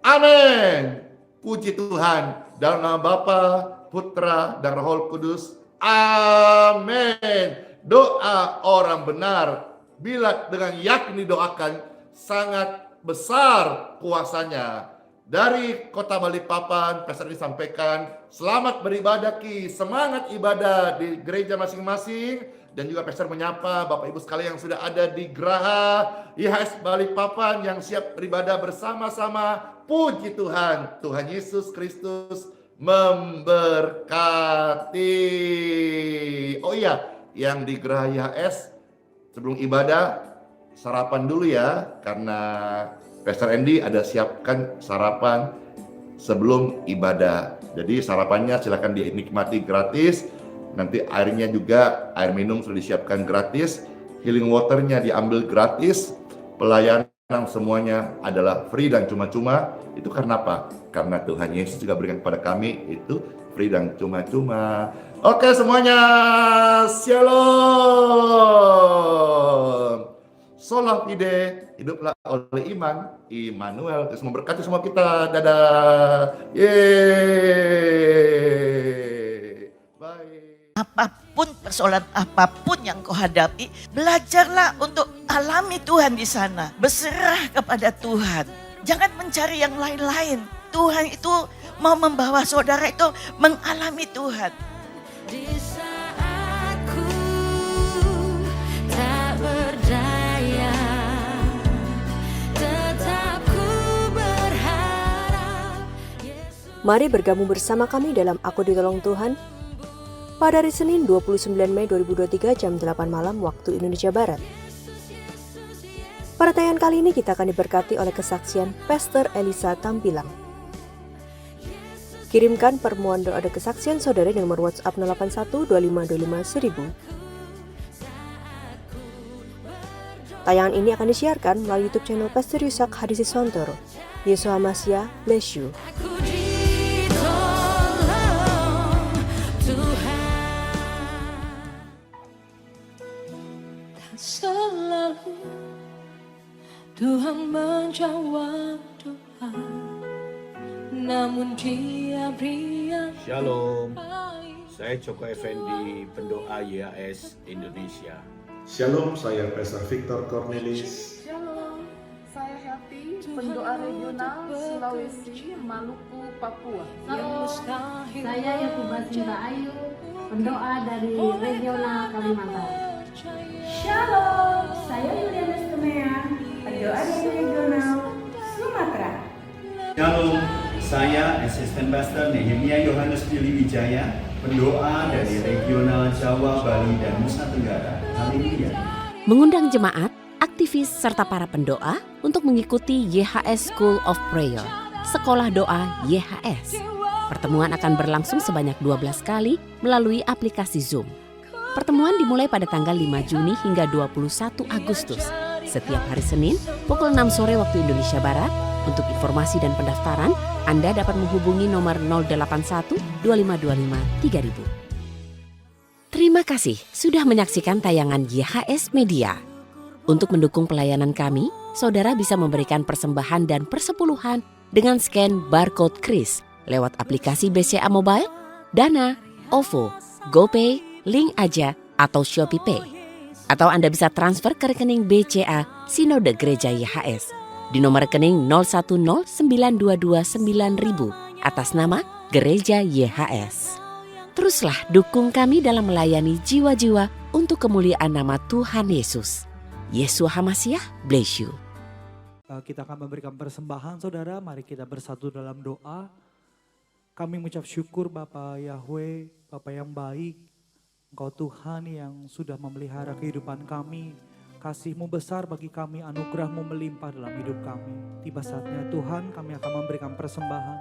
Amin. Puji Tuhan. Dalam nama Bapa, Putra, dan Roh Kudus. Amin. Doa orang benar, bila dengan yakin didoakan, sangat besar kuasanya. Dari Kota Balikpapan, Pastor Endi sampaikan, selamat beribadah Ki, semangat ibadah di gereja masing-masing. Dan juga Pastor menyapa Bapak Ibu sekalian yang sudah ada di Geraha IHS Balikpapan yang siap beribadah bersama-sama. Puji Tuhan, Tuhan Yesus Kristus memberkati. Oh iya, yang di Geraha IHS sebelum ibadah sarapan dulu ya, karena Pastor Endi ada siapkan sarapan sebelum ibadah. Jadi sarapannya silakan dinikmati gratis. Nanti airnya juga, air minum sudah disiapkan gratis. Healing waternya diambil gratis. Pelayanan semuanya adalah free dan cuma-cuma. Itu karena apa? Karena Tuhan Yesus juga berikan kepada kami itu free dan cuma-cuma. Oke semuanya, shalom. Sola fide, hiduplah oleh iman, Immanuel. Terus memberkati semua kita. Dadah. Yeay. Bye. Apapun persoalan apapun yang kau hadapi, belajarlah untuk alami Tuhan di sana. Berserah kepada Tuhan. Jangan mencari yang lain-lain. Tuhan itu mau membawa saudara itu mengalami Tuhan. Di saat ku tak berdaya, tetap ku berharap Yesus. Mari bergabung bersama kami dalam Aku Ditolong Tuhan pada hari Senin 29 Mei 2023 jam 8 malam waktu Indonesia Barat. Pada tayangan kali ini kita akan diberkati oleh kesaksian Pastor Elisa Tampilang. Kirimkan permohonan doa dan kesaksian saudara di nomor WhatsApp 08125251000. Tayangan ini akan disiarkan melalui YouTube channel Pastor Yusak Hadisiswantoro. Yesus Hamasiah, bless you. Aku ditolong Tuhan. Dan selalu Tuhan menjawab doa, namun Dia beri yang Shalom, baik. saya Joko Effendi, pendoa YHS Indonesia. Shalom, saya Pastor Victor Cornelis. Shalom, saya Happy, pendoa regional Sulawesi, Maluku, Papua. Shalom, Saya Yakuba Cinta Ayu, pendoa dari regional Kalimantan. Shalom, saya Yuliana Stemean, pendoa dari regional Sumatera. Shalom, saya Asisten Pastor Nehemia Yohanes Billy Wijaya, pendoa dari regional Jawa, Bali, dan Nusa Tenggara. Haleluya. Mengundang jemaat, aktivis, serta para pendoa untuk mengikuti YHS School of Prayer, Sekolah Doa YHS. Pertemuan akan berlangsung sebanyak 12 kali melalui aplikasi Zoom. Pertemuan dimulai pada tanggal 5 Juni hingga 21 Agustus, setiap hari Senin pukul 6 sore waktu Indonesia Barat. Untuk informasi dan pendaftaran, Anda dapat menghubungi nomor 081 2525 3000. Terima kasih sudah menyaksikan tayangan YHS Media. Untuk mendukung pelayanan kami, saudara bisa memberikan persembahan dan persepuluhan dengan scan barcode kris lewat aplikasi BCA Mobile, Dana, OVO, GoPay, Link Aja, atau ShopeePay. Atau Anda bisa transfer ke rekening BCA Sinode Gereja YHS di nomor rekening 0109229000 atas nama Gereja YHS. Teruslah dukung kami dalam melayani jiwa-jiwa untuk kemuliaan nama Tuhan Yesus. Yesus Hamasiah, bless you. Kita akan memberikan persembahan saudara, mari kita bersatu dalam doa. Kami mengucap syukur Bapa Yahweh, Bapa yang baik, Engkau Tuhan yang sudah memelihara kehidupan kami. Kasih-Mu besar bagi kami, anugerah-Mu melimpah dalam hidup kami. Tiba saatnya Tuhan kami akan memberikan persembahan.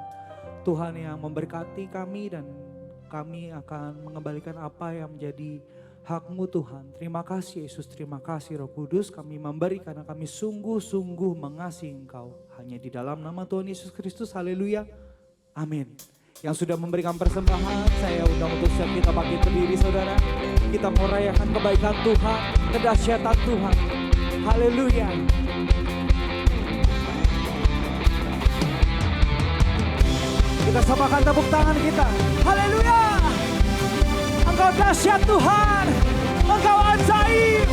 Tuhan yang memberkati kami dan kami akan mengembalikan apa yang menjadi hak-Mu Tuhan. Terima kasih Yesus, terima kasih Roh Kudus. Kami memberi karena kami sungguh-sungguh mengasihi Engkau. Hanya di dalam nama Tuhan Yesus Kristus, haleluya, amin. Yang sudah memberikan persembahan, saya undang untuk siap kita bangkit berdiri saudara. Kita mau rayakan kebaikan Tuhan, kedahsyatan Tuhan. Haleluya. Kita samakan tepuk tangan kita. Haleluya. Engkau dahsyat Tuhan. Engkau ajaib.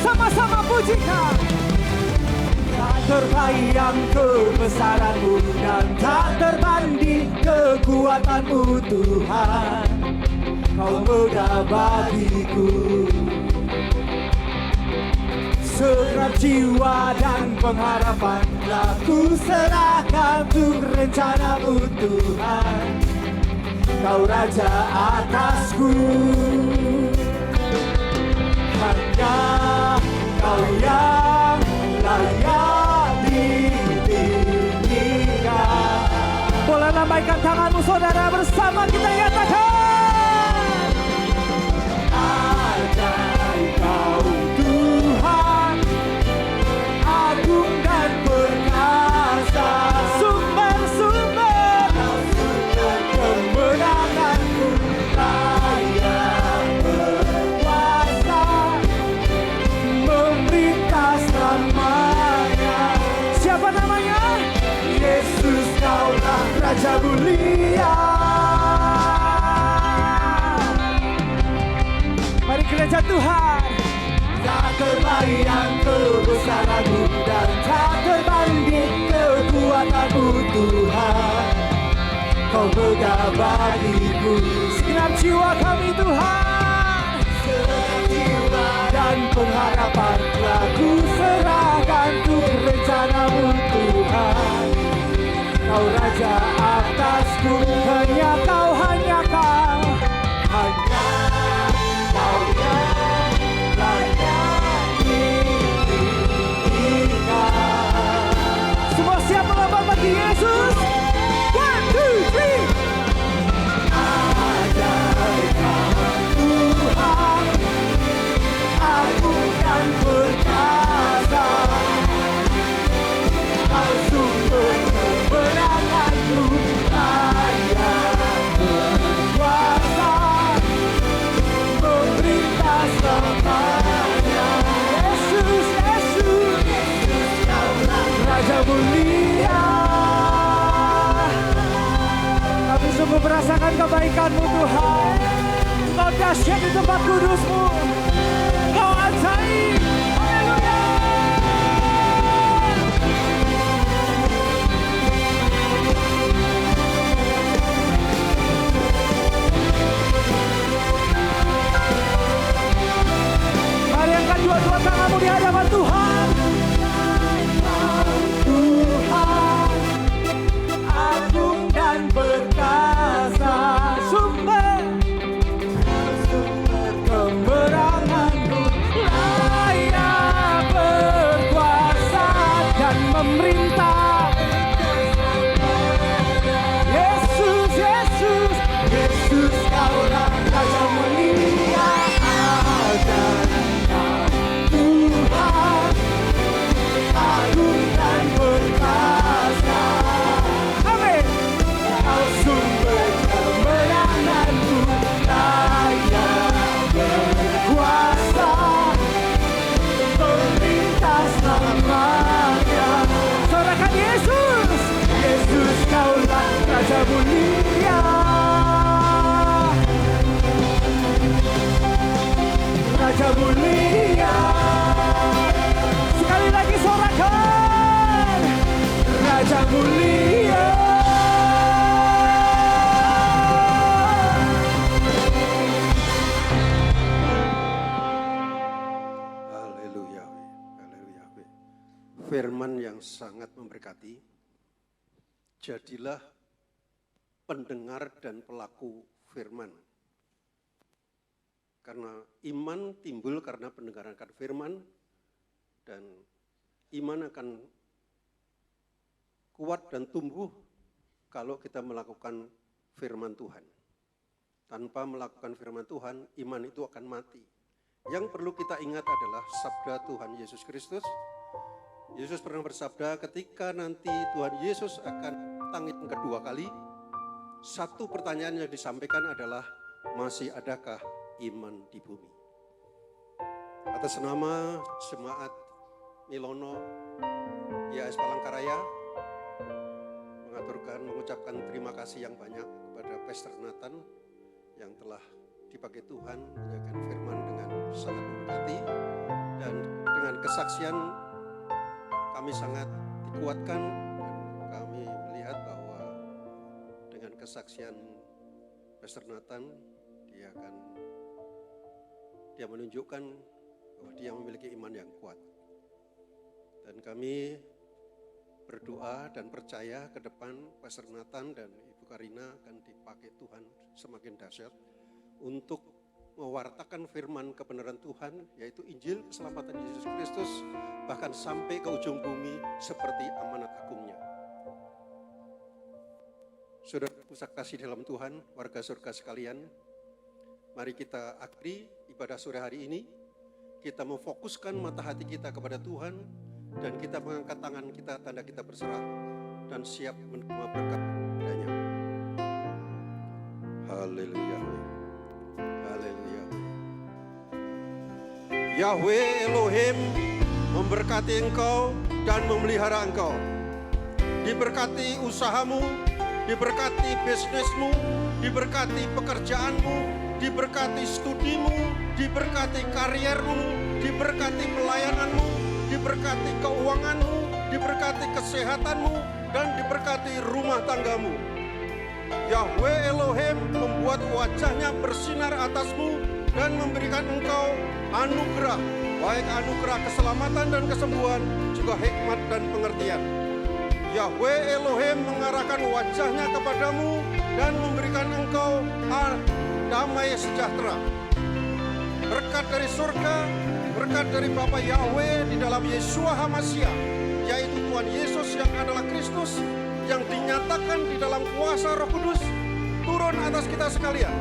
Sama-sama pujikan. terbayang kebesaran-Mu dan tak terbanding kekuatan-Mu Tuhan. Kau megah bagiku. Segenap jiwa dan pengharapan telah ku serahkan untuk rencana-Mu Tuhan. Kau Raja atasku. Hanya Kau yang layak ditinggikan. Boleh lambaikan tanganmu saudara, bersama kita nyatakan. Ajaib Kau Tuhan, agung dan perkasa, sumber-sumber kemenanganku, layak berkuasa, memerintah selamanya. Siapa namanya? Yesus, Kaulah Raja mulia. Mari gereja Tuhan. Tak terbayang kebesaran-Mu dan tak terbanding kekuatan-Mu Tuhan. Kau megah bagiku. Segenap jiwa kami Tuhan, segenap jiwa dan pengharapan telah ku serahkan untuk rencana-Mu Tuhan. Kau Raja atasku, hanya Kau, hanya Kau, hanya Kau yang layak ditinggikan. Semua siap melambang bagi Yesus. 1, 2, 3. Ajaib Kau Tuhan, agung dan perkasa, Kau sumber kemenanganku, layak berkuasa, memerintah selamanya. Yesus, Yesus, Kaulah Raja mulia. Kami sungguh merasakan kebaikan-Mu Tuhan. Kau dahsyat di tempat kudus-Mu. Kau ajaib. Haleluya. Mari angkat dua-dua tanganmu di hadapan Tuhan. Tuhan, agung dan perkasa, sumber kemenanganku, layak berkuasa dan memerintah. Yesus, Yesus, Yesus, Kaulah Raja mulia. Tuhan, agung dan perkasa. Amin. Kau sumber kemenanganku, layak berkuasa, memerintah selamanya. Sorakan Yesus, Yesus, Kaulah Raja mulia. Raja mulia. Sekali lagi sorakan, Raja mulia. Haleluya. Haleluya. Firman yang sangat memberkati. Jadilah pendengar dan pelaku firman. Karena iman timbul karena pendengaran akan firman, dan iman akan kuat dan tumbuh kalau kita melakukan firman Tuhan. Tanpa melakukan firman Tuhan, iman itu akan mati. Yang perlu kita ingat adalah sabda Tuhan Yesus Kristus. Yesus pernah bersabda, ketika nanti Tuhan Yesus akan datang yang kedua kali, satu pertanyaan yang disampaikan adalah, masih adakah iman di bumi? Atas nama Jemaat Milono YHS Palangkaraya, mengucapkan terima kasih yang banyak kepada Pastor Nathan yang telah dipakai Tuhan menyampaikan firman dengan sangat memberkati, dan dengan kesaksian kami sangat dikuatkan dan kami melihat bahwa dengan kesaksian Pastor Nathan, dia menunjukkan bahwa dia memiliki iman yang kuat. Dan kami berdoa dan percaya ke depan Pastor Nathan dan Ibu Karina akan dipakai Tuhan semakin dahsyat untuk mewartakan firman kebenaran Tuhan, yaitu Injil keselamatan Yesus Kristus, bahkan sampai ke ujung bumi seperti amanat agungnya. Saudaraku kasih dalam Tuhan, warga surga sekalian, mari kita akhiri ibadah sore hari ini. Kita memfokuskan mata hati kita kepada Tuhan dan kita mengangkat tangan kita, tanda kita berserah dan siap menerima berkat padanya. Haleluya. Haleluya. Yahweh Elohim memberkati engkau dan memelihara engkau. Diberkati usahamu, diberkati bisnismu, diberkati pekerjaanmu, diberkati studimu, diberkati kariermu, diberkati pelayananmu, diberkati keuanganmu, diberkati kesehatanmu, dan diberkati rumah tanggamu. Yahweh Elohim membuat wajahnya bersinar atasmu dan memberikan engkau anugerah, baik anugerah keselamatan dan kesembuhan, juga hikmat dan pengertian. Yahweh Elohim mengarahkan wajahnya kepadamu dan memberikan engkau damai sejahtera. Berkat dari surga, berkat dari Bapa Yahweh di dalam Yeshua HaMashiach, yaitu Tuhan Yesus yang adalah Kristus, yang dinyatakan di dalam kuasa Roh Kudus, turun atas kita sekalian.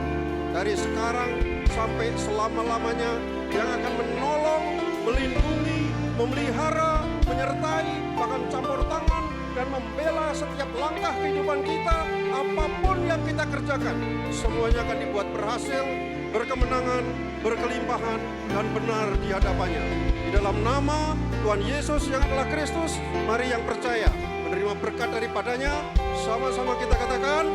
Dari sekarang sampai selama-lamanya, yang akan menolong, melindungi, memelihara, menyertai, bahkan campur tangan, dan membela setiap langkah kehidupan kita, apapun yang kita kerjakan, semuanya akan dibuat berhasil, berkemenangan, berkelimpahan, dan benar di hadapannya. Di dalam nama Tuhan Yesus yang adalah Kristus, mari yang percaya menerima berkat daripadanya, sama-sama kita katakan,